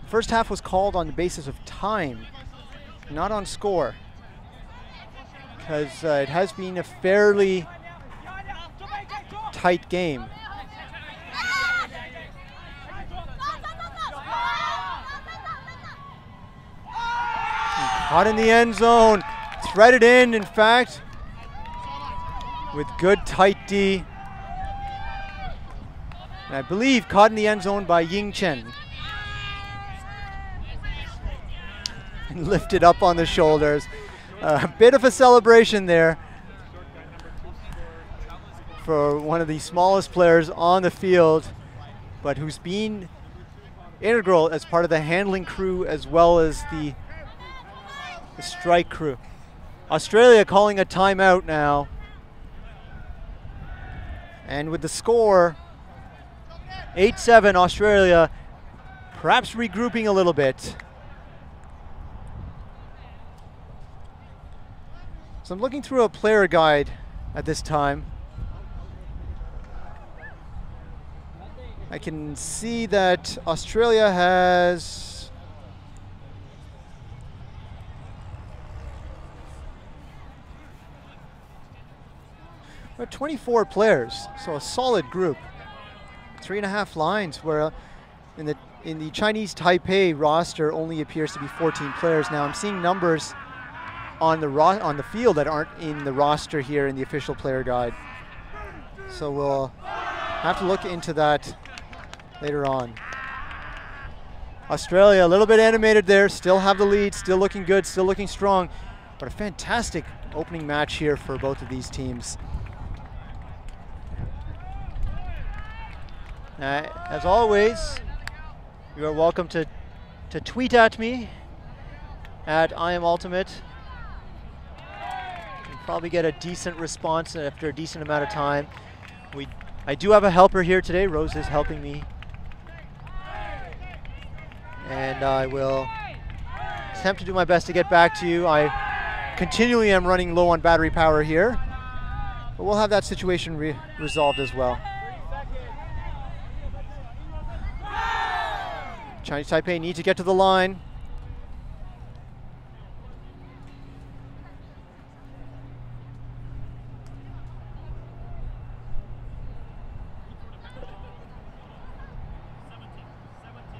first half was called on the basis of time, not on score, because it has been a fairly tight game. Caught in the end zone, threaded in fact, with good tight D. And I believe caught in the end zone by Ying Chen. And lifted up on the shoulders. A bit of a celebration there for one of the smallest players on the field, but who's been integral as part of the handling crew as well as the strike crew. Australia calling a timeout now. And with the score 8-7, Australia perhaps regrouping a little bit. So I'm looking through a player guide at this time. I can see that Australia has about 24 players, so a solid group. 3.5 lines, where in the Chinese Taipei roster only appears to be 14 players. Now I'm seeing numbers on the field that aren't in the roster here in the official player guide. So we'll have to look into that later on. Australia a little bit animated there, still have the lead, still looking good, still looking strong, but a fantastic opening match here for both of these teams. As always, you are welcome to tweet at me at IamUltimate. You'll probably get a decent response after a decent amount of time. I do have a helper here today. Rose is helping me. And I will attempt to do my best to get back to you. I continually am running low on battery power here, but we'll have that situation resolved as well. Chinese Taipei need to get to the line.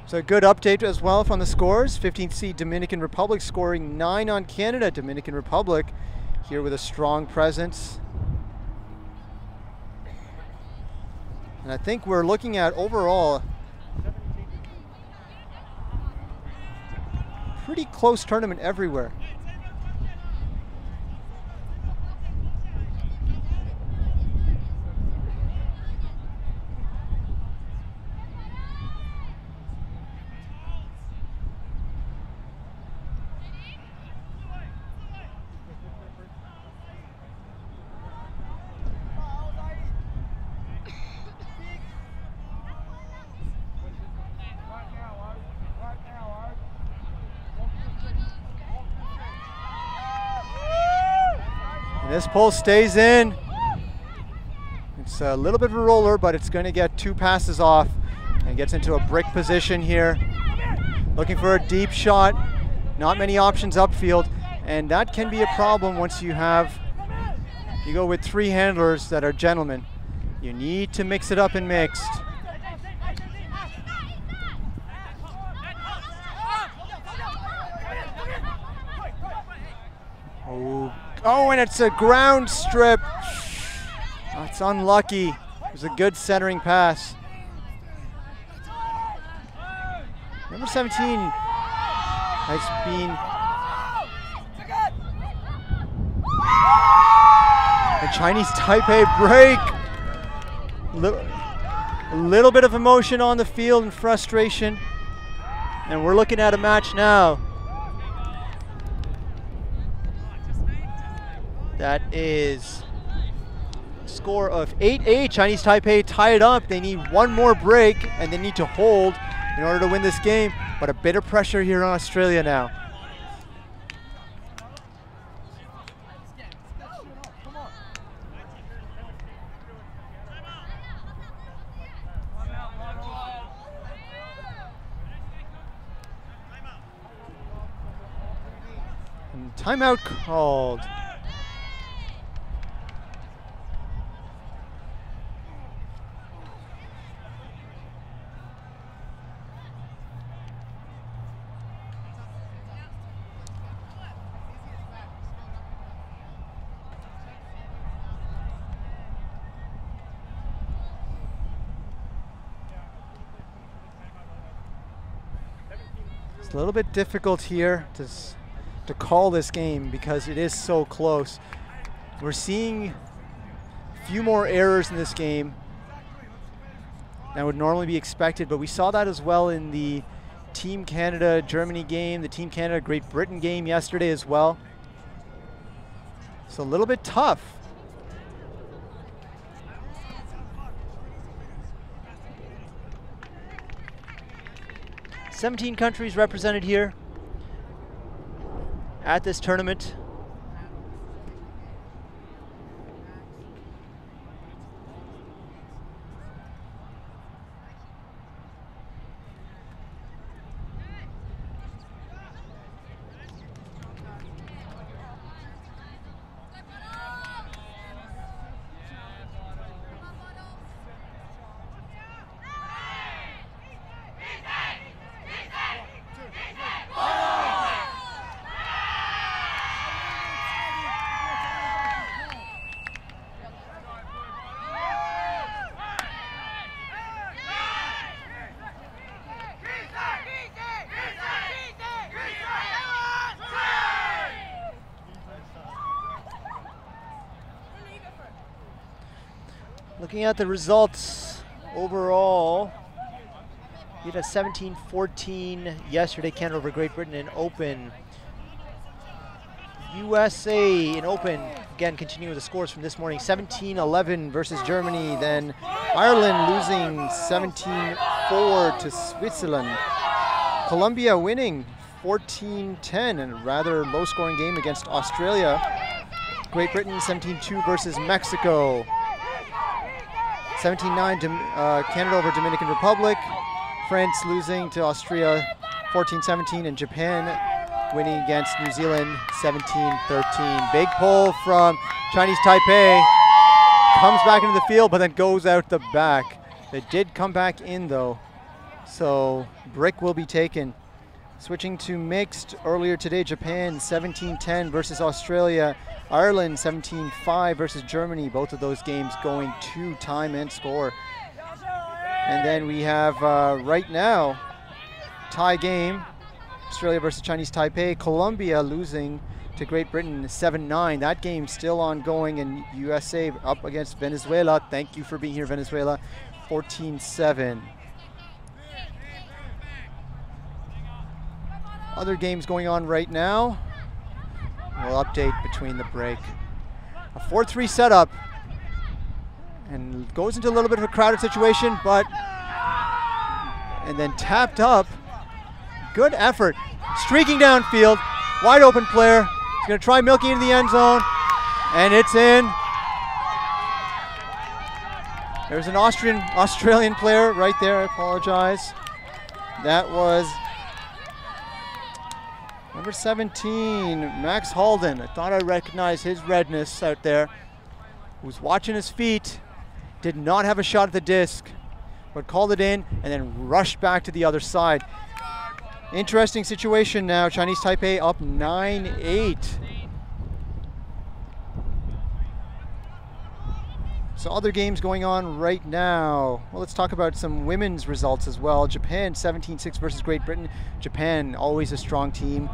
So a good update as well from the scores. 15th seed Dominican Republic scoring 9 on Canada. Dominican Republic here with a strong presence. And I think we're looking at overall pretty close tournament everywhere. This pull stays in. It's a little bit of a roller, but it's going to get 2 passes off and gets into a brick position here. Looking for a deep shot. Not many options upfield, and that can be a problem once you go with 3 handlers that are gentlemen. You need to mix it up in mixed. Oh, and it's a ground strip. Oh, it's unlucky. It was a good centering pass. Number 17 has been... The Chinese Taipei break. A little bit of emotion on the field and frustration. And we're looking at a match now that is a score of 8-8. Chinese Taipei tied up. They need one more break and they need to hold in order to win this game. But a bit of pressure here on Australia now. Timeout called. It's a little bit difficult here to call this game because it is so close. We're seeing a few more errors in this game than would normally be expected, but we saw that as well in the Team Canada-Germany game, the Team Canada-Great Britain game yesterday as well. So a little bit tough. "17 countries represented here at this tournament. Looking at the results overall, we had a 17-14 yesterday, Canada over Great Britain in Open. USA in Open, again continuing with the scores from this morning, 17-11 versus Germany, then Ireland losing 17-4 to Switzerland. Colombia winning 14-10 in a rather low scoring game against Australia. Great Britain 17-2 versus Mexico. 17-9 Canada over Dominican Republic. France losing to Austria 14-17, and Japan winning against New Zealand 17-13. Big pull from Chinese Taipei. Comes back into the field, but then goes out the back. It did come back in though, so brick will be taken. Switching to mixed earlier today, Japan 17-10 versus Australia. Ireland 17-5 versus Germany. Both of those games going to time and score. And then we have right now tie game, Australia versus Chinese Taipei. Colombia losing to Great Britain 7-9. That game still ongoing, and USA up against Venezuela. Thank you for being here, Venezuela. 14-7. Other games going on right now. We'll update between the break. A 4-3 setup, and goes into a little bit of a crowded situation, but and then tapped up. Good effort. Streaking downfield. Wide open player. He's going to try milking into the end zone, and it's in. There's an Australian player right there. I apologize. That was number 17, Max Halden. I thought I recognized his redness out there. Was watching his feet, did not have a shot at the disc, but called it in and then rushed back to the other side. Interesting situation now. Chinese Taipei up 9-8. So other games going on right now. Well, let's talk about some women's results as well. Japan 17-6 versus Great Britain. Japan, always a strong team,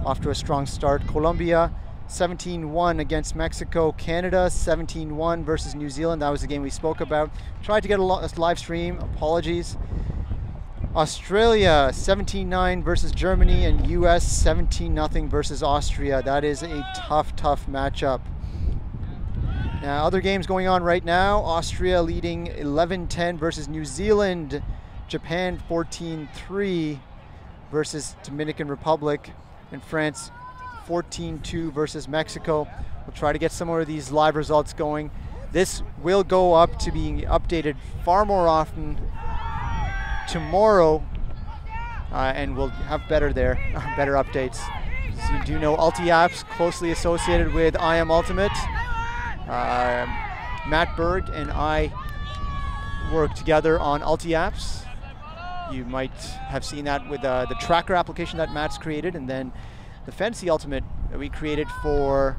off to a strong start. Colombia 17-1 against Mexico. Canada 17-1 versus New Zealand. That was the game we spoke about. Tried to get a live stream. Apologies. Australia 17-9 versus Germany, and US 17-0 versus Austria. That is a tough matchup. Now, other games going on right now. Austria leading 11-10 versus New Zealand. Japan 14-3 versus Dominican Republic. And France 14-2 versus Mexico. We'll try to get some more of these live results going. This will go up to being updated far more often tomorrow. And we'll have better updates. So you do know Ulti-Apps, closely associated with I Am Ultimate. Matt Berg and I work together on Ulti-Apps. You might have seen that with the tracker application that Matt's created, and then the Fantasy Ultimate that we created for.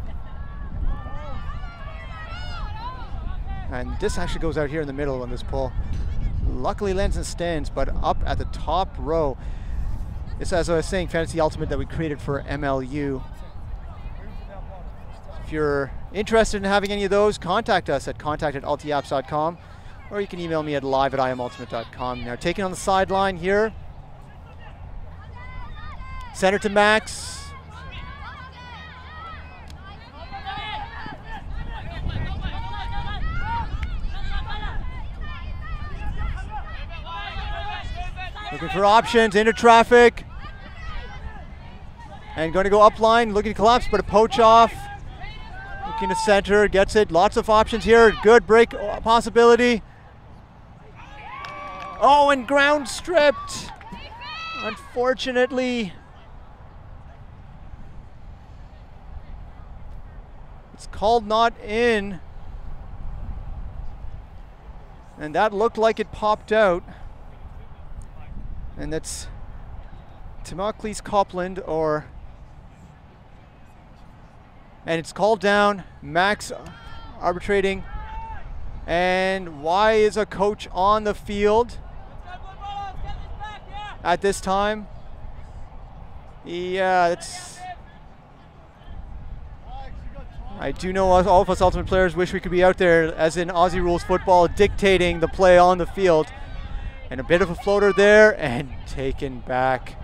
And this actually goes out here in the middle on this pole. Luckily lands in stands, but up at the top row. It's, as I was saying, Fantasy Ultimate that we created for MLU. If you're interested in having any of those, contact us at contact@ultiapps.com, or you can email me at live@iamultimate.com. Now taking on the sideline here. Center to Max. Looking for options, into traffic. And going to go up line, looking to collapse, but a poach off. Looking to center, gets it. Lots of options here. Good break possibility. Oh, and ground stripped. Unfortunately. It's called not in. And that looked like it popped out. And that's Timocles Copland, and it's called down. Max arbitrating. And why is a coach on the field at this time? Yeah, that's. I do know all of us Ultimate players wish we could be out there, as in Aussie Rules football, dictating the play on the field. And a bit of a floater there, and taken back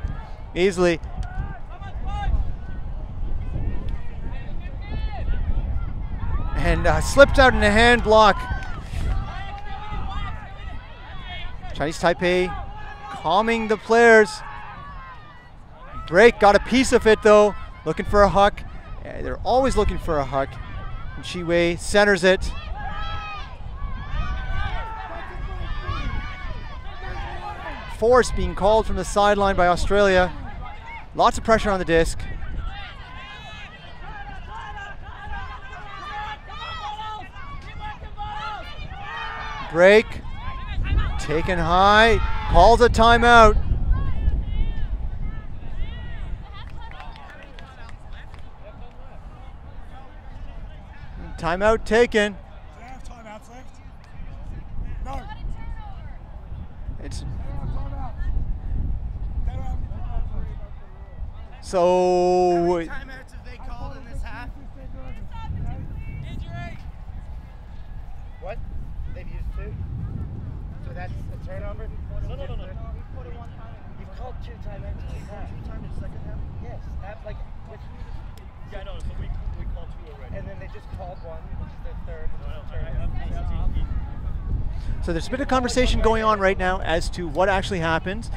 easily. And slipped out in a hand block. Chinese Taipei calming the players. Break, got a piece of it though. Looking for a huck. Yeah, they're always looking for a huck. And Shiwei centers it. Force being called from the sideline by Australia. Lots of pressure on the disc. Break. Taken high. Calls a timeout. Timeout taken. It's so. How many timeouts have they called in this half? Injury. What? They've used 2. So that's a turnover? No. You've called 2 timeouts in this half. 2 times in the second half? Yes. Like, which? Yeah, no. So we called 2 already. And then they just called 1, which is their third. So there's a bit of conversation going on right now as to what actually happened.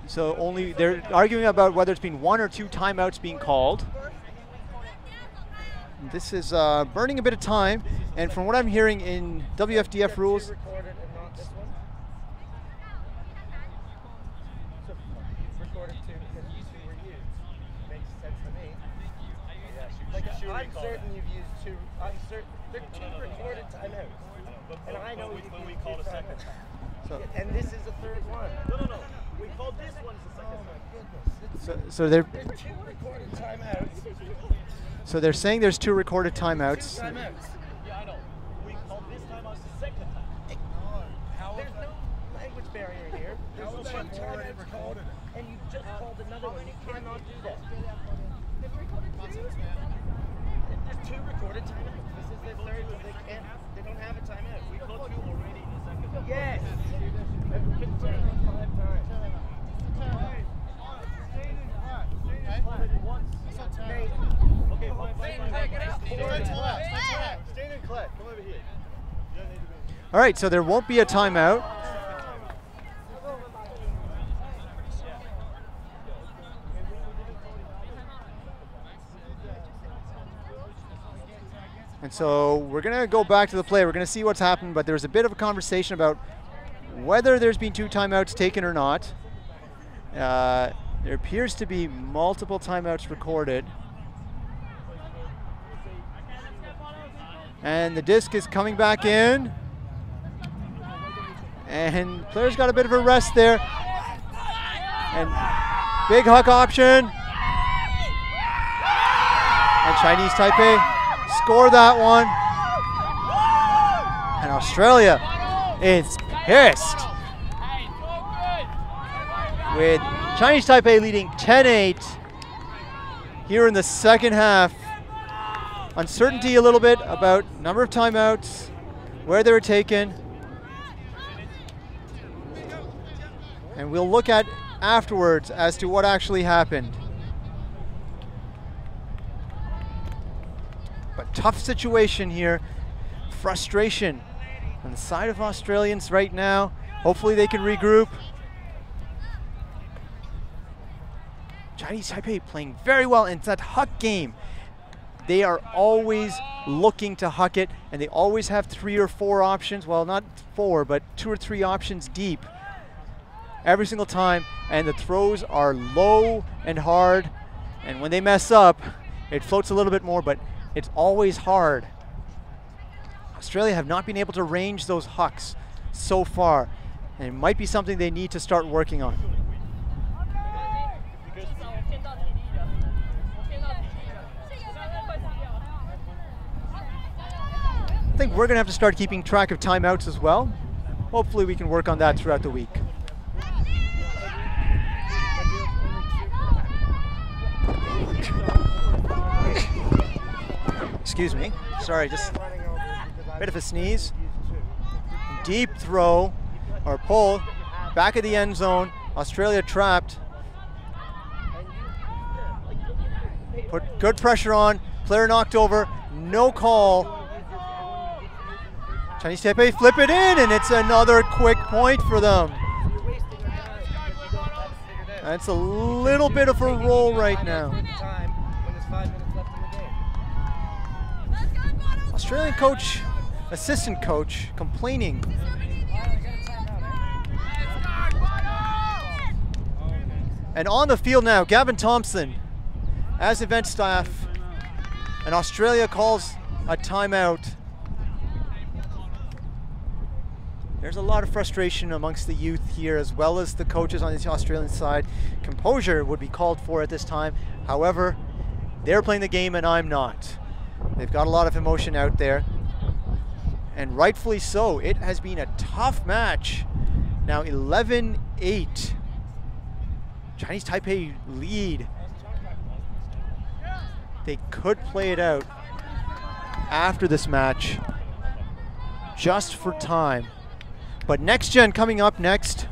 So they're arguing about whether it's been 1 or 2 timeouts being called. This is burning a bit of time, and from what I'm hearing in WFDF rules, I'm certain you've used 2. I'm certain there are 2 recorded timeouts, and I know when we called a second. And this is the 3rd one. No. We called this one as the second one. Goodness. So they're. There's 2 recorded timeouts. So they're saying there's 2 recorded timeouts. Yeah, I know. We called this timeout the second time. There's no language barrier here. There's 2 timeouts called, and you just called another one. You cannot do that. There's 2 recorded timeouts. This is their 3rd. They don't have a timeout. We called 2 already in the second time. Yes. I've confirmed 5 times. Okay, fine. All right, so there won't be a timeout. And so we're going to go back to the play. We're going to see what's happened, but there's a bit of a conversation about whether there's been 2 timeouts taken or not. There appears to be multiple timeouts recorded. And the disc is coming back in. And players got a bit of a rest there. And big huck option. And Chinese Taipei score that one. And Australia is pissed, with Chinese Taipei leading 10-8 here in the second half. Uncertainty a little bit about number of timeouts, where they were taken. And we'll look at afterwards as to what actually happened. But tough situation here. Frustration on the side of Australians right now. Hopefully they can regroup. Chinese Taipei playing very well in that huck game. They are always looking to huck it, and they always have 3 or 4 options. Well, not 4, but 2 or 3 options deep every single time. And the throws are low and hard. And when they mess up, it floats a little bit more, but it's always hard. Australia have not been able to range those hucks so far, and it might be something they need to start working on. I think we're going to have to start keeping track of timeouts as well. Hopefully we can work on that throughout the week. Excuse me. Sorry, just a bit of a sneeze. Deep throw or pull, back of the end zone. Australia trapped. Put good pressure on. Player knocked over. No call. Chinese Taipei flip it in, and it's another quick point for them. That's a little bit of a roll right now. Australian coach, assistant coach, complaining. And on the field now, Gavin Thompson, as event staff, and Australia calls a timeout. There's a lot of frustration amongst the youth here, as well as the coaches on the Australian side. Composure would be called for at this time. However, they're playing the game and I'm not. They've got a lot of emotion out there, and rightfully so. It has been a tough match. Now 11-8. Chinese Taipei lead. They could play it out after this match, just for time. But Next Gen coming up next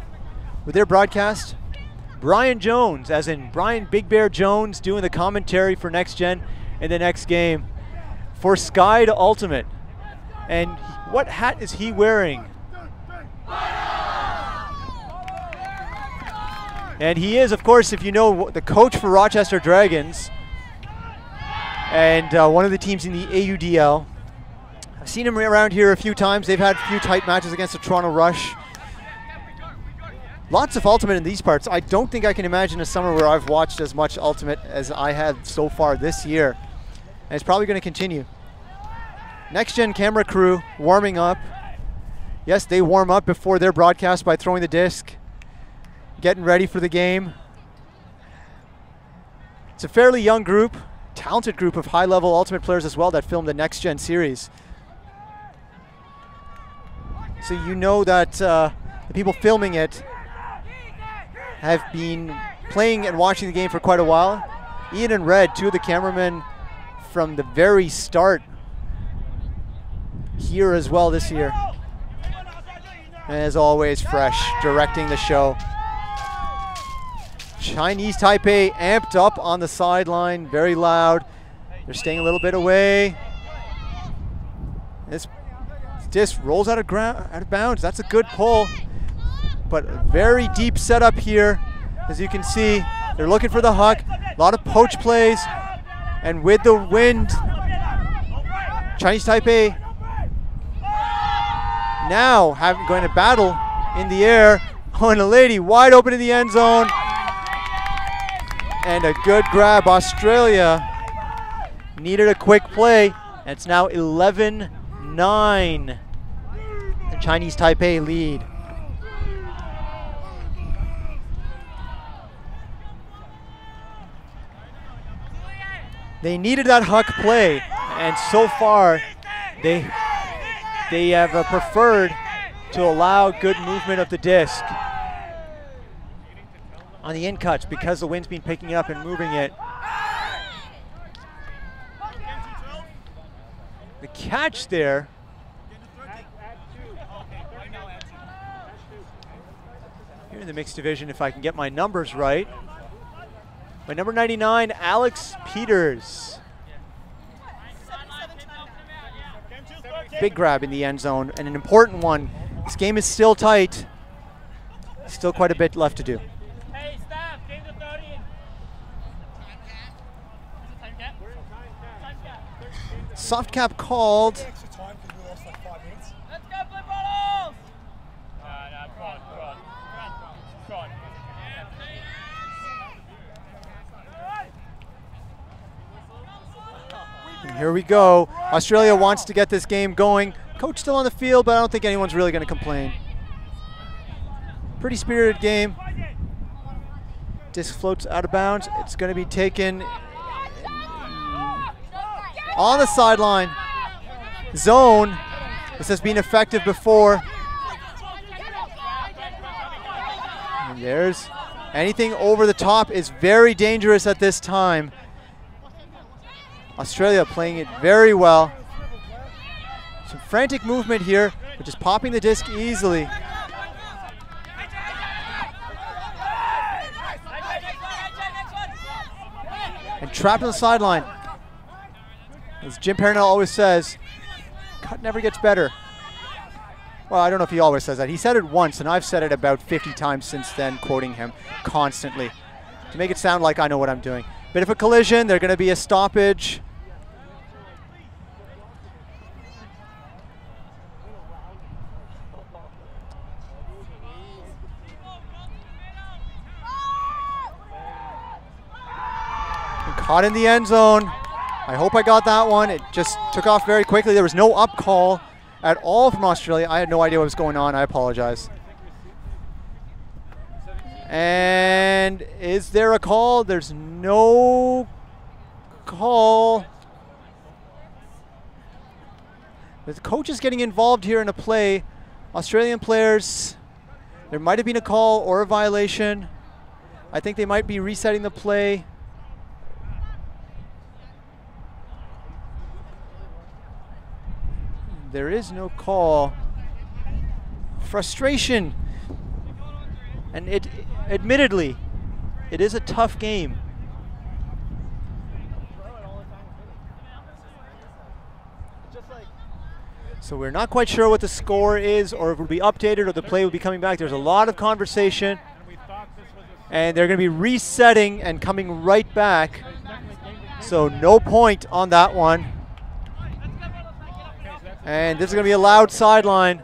with their broadcast. Brian Jones, as in Brian Big Bear Jones, doing the commentary for Next Gen in the next game for Sky to Ultimate. And what hat is he wearing? And he is, of course, if you know, the coach for Rochester Dragons and one of the teams in the AUDL. I've seen him around here a few times. They've had a few tight matches against the Toronto Rush. Lots of Ultimate in these parts. I don't think I can imagine a summer where I've watched as much Ultimate as I have so far this year. And it's probably going to continue. Next Gen camera crew warming up. Yes, they warm up before their broadcast by throwing the disc, getting ready for the game. It's a fairly young group, talented group of high-level Ultimate players as well that filmed the Next Gen series. So you know that the people filming it have been playing and watching the game for quite a while. Ian and Red, two of the cameramen from the very start here as well this year. And as always, fresh, directing the show. Chinese Taipei amped up on the sideline, very loud. They're staying a little bit away. This disc rolls out of bounds. That's a good pull, but a very deep setup here. As you can see, they're looking for the huck. A lot of poach plays, and with the wind, Chinese Taipei now going to battle in the air. Oh, and a lady wide open in the end zone. and a good grab. Australia needed a quick play, and it's now 11-9. The Chinese Taipei lead. They needed that huck play, and so far they have preferred to allow good movement of the disc on the in cuts because the wind's been picking it up and moving it. The catch there. Here in the mixed division, if I can get my numbers right. By number 99, Alex Peters. Big grab in the end zone, and an important one. This game is still tight. Still quite a bit left to do. Hey, staff, game to 30. Soft cap called. Extra time because we lost like 5 minutes. Let's go, Blue Bottles! Go on. And here we go. Australia wants to get this game going. Coach still on the field, but I don't think anyone's really going to complain. Pretty spirited game. Disc floats out of bounds. It's going to be taken on the sideline. Zone. This has been effective before. And there's anything over the top is very dangerous at this time. Australia playing it very well. Some frantic movement here, but just popping the disc easily. And trapped on the sideline. As Jim Parnell always says, cut never gets better. Well, I don't know if he always says that. He said it once, and I've said it about 50 times since then, quoting him constantly to make it sound like I know what I'm doing. Bit of a collision. There's going to be a stoppage. And caught in the end zone. I hope I got that one. It just took off very quickly. There was no up call at all from Australia. I had no idea what was going on. I apologize. And is there a call? There's no call. The coach is getting involved here in a play. Australian players, there might have been a call or a violation. I think they might be resetting the play. There is no call. Frustration. And admittedly, it is a tough game. So we're not quite sure what the score is, or if it will be updated, or the play will be coming back. There's a lot of conversation. And they're going to be resetting and coming right back. So no point on that one. And this is going to be a loud sideline.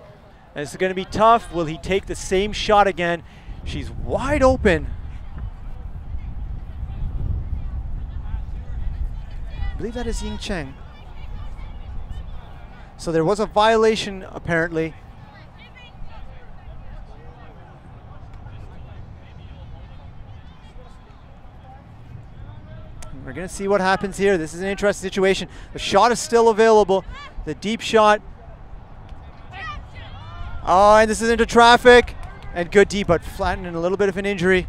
And it's going to be tough. Will he take the same shot again? She's wide open. I believe that is Ying Cheng. So there was a violation, apparently. We're going to see what happens here. This is an interesting situation. The shot is still available. The deep shot. Oh, and this is into traffic. And good deep, but flattened and a little bit of an injury.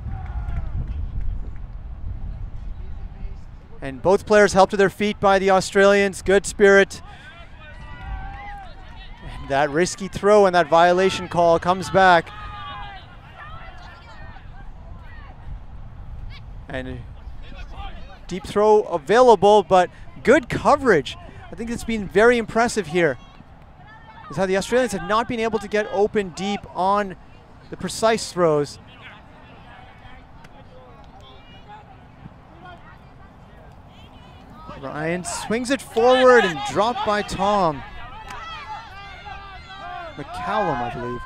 And both players helped to their feet by the Australians. Good spirit. And that risky throw and that violation call comes back. And deep throw available, but good coverage. I think it's been very impressive here. Is how the Australians have not been able to get open deep on the precise throws. Ryan swings it forward and dropped by Tom McCallum, I believe.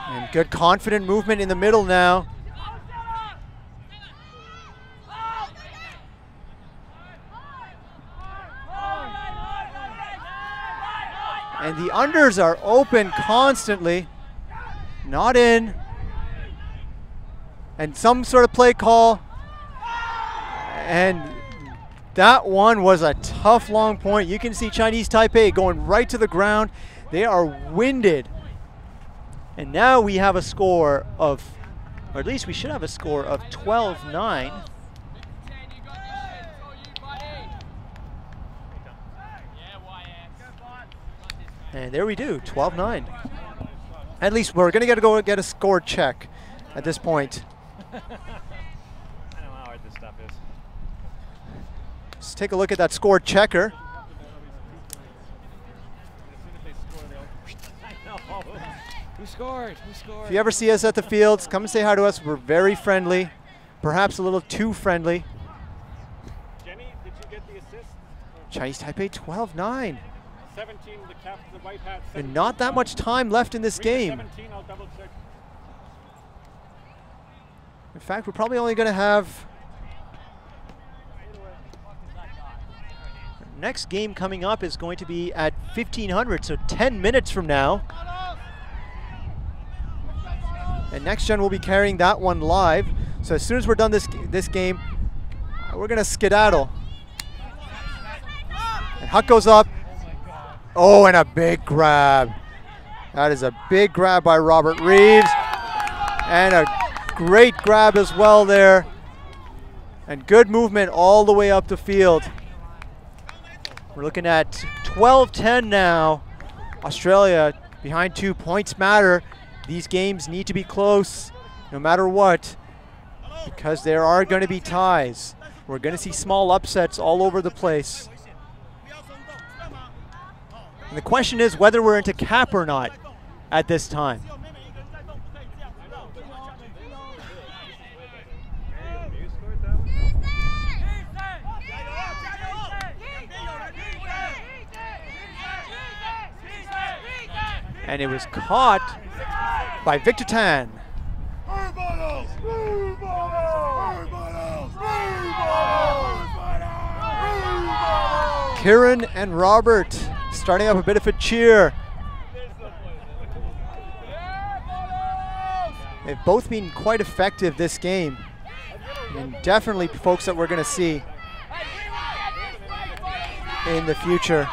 And good confident movement in the middle now. And the unders are open constantly. Not in. And some sort of play call. And that one was a tough long point. You can see Chinese Taipei going right to the ground. They are winded. And now we have a score of, or at least we should have a score of 12-9. And there we do, 12-9. At least we're going to go get a score check at this point. I don't know how hard this stuff is. Let's take a look at that score checker. Who scored? Who scored? If you ever see us at the fields, come and say hi to us. We're very friendly, perhaps a little too friendly. Jenny, did you get the assist? Chinese Taipei 12-9. 17, the cap, the white hat. And not that much time left in this game. 17, I'll double check. In fact, we're probably only going to have our next game coming up is going to be at 1500, so 10 minutes from now. And Next Gen will be carrying that one live. So as soon as we're done this game, we're going to skedaddle. And Huck goes up. Oh, and a big grab. That is a big grab by Robert Reeves. And a great grab as well there. And good movement all the way up the field. We're looking at 12-10 now. Australia behind 2 points matter. These games need to be close no matter what, because there are going to be ties. We're going to see small upsets all over the place. And the question is whether we're into cap or not at this time. And it was caught by Victor Tan. Kieran and Robert starting up a bit of a cheer. They've both been quite effective this game, and definitely folks that we're going to see in the future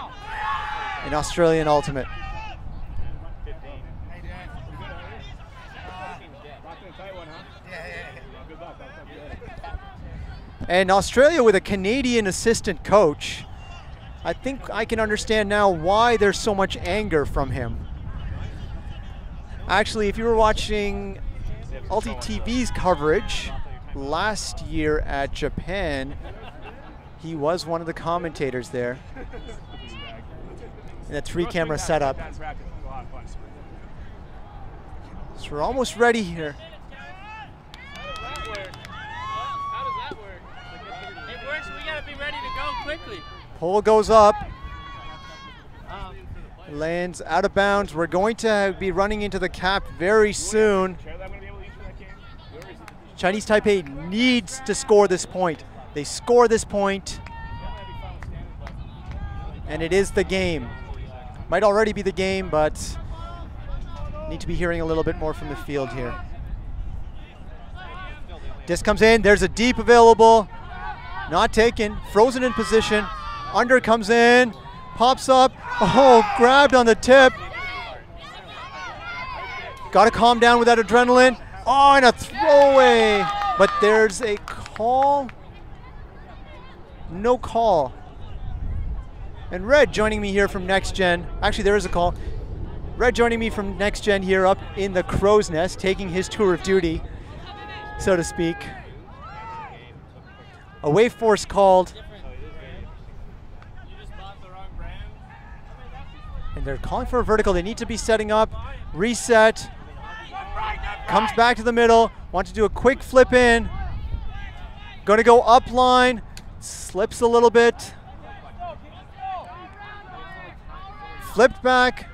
in Australian Ultimate. And Australia with a Canadian assistant coach. I think I can understand now why there's so much anger from him. Actually, if you were watching Ulti TV's coverage last year at Japan, he was one of the commentators there in a 3-camera setup. So we're almost ready here. Be ready to go quickly. Pole goes up. Lands out of bounds. We're going to be running into the cap very soon. Chinese Taipei needs to score this point. They score this point, and it is the game. Might already be the game, but need to be hearing a little bit more from the field here. Disc comes in. There's a deep available. Not taken, frozen in position. Under comes in, pops up. Oh, grabbed on the tip. Got to calm down with that adrenaline. Oh, and a throwaway. But there's a call. No call. And Red joining me here from Next Gen. Actually, there is a call. Red joining me from Next Gen here up in the crow's nest, taking his tour of duty, so to speak. A wave force called. And they're calling for a vertical. They need to be setting up. Reset. Comes back to the middle. Wants to do a quick flip in. Going to go up line. Slips a little bit. Flipped back.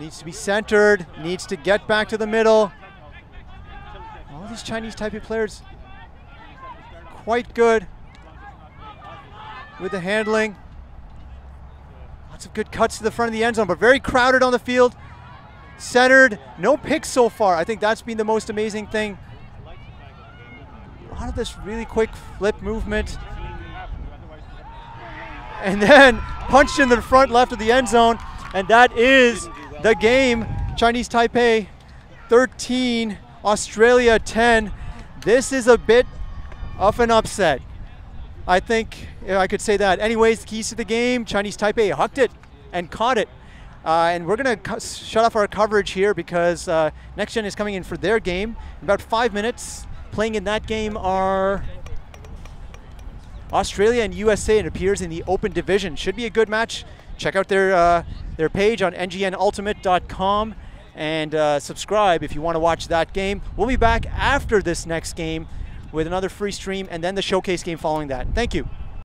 needs to be centered, needs to get back to the middle. All these Chinese Taipei players quite good with the handling. Lots of good cuts to the front of the end zone, but very crowded on the field. Centered, no picks so far. I think that's been the most amazing thing. A lot of this really quick flip movement. And then punched in the front left of the end zone, and that is the game. Chinese Taipei 13, Australia 10. This is a bit of an upset. I think I could say that. Anyways, the keys to the game, Chinese Taipei hucked it and caught it. And we're going to shut off our coverage here because Next Gen is coming in for their game. In about 5 minutes, playing in that game are Australia and USA. It appears in the open division. Should be a good match. Check out their page on ngnultimate.com and subscribe if you want to watch that game. We'll be back after this next game with another free stream and then the showcase game following that. Thank you.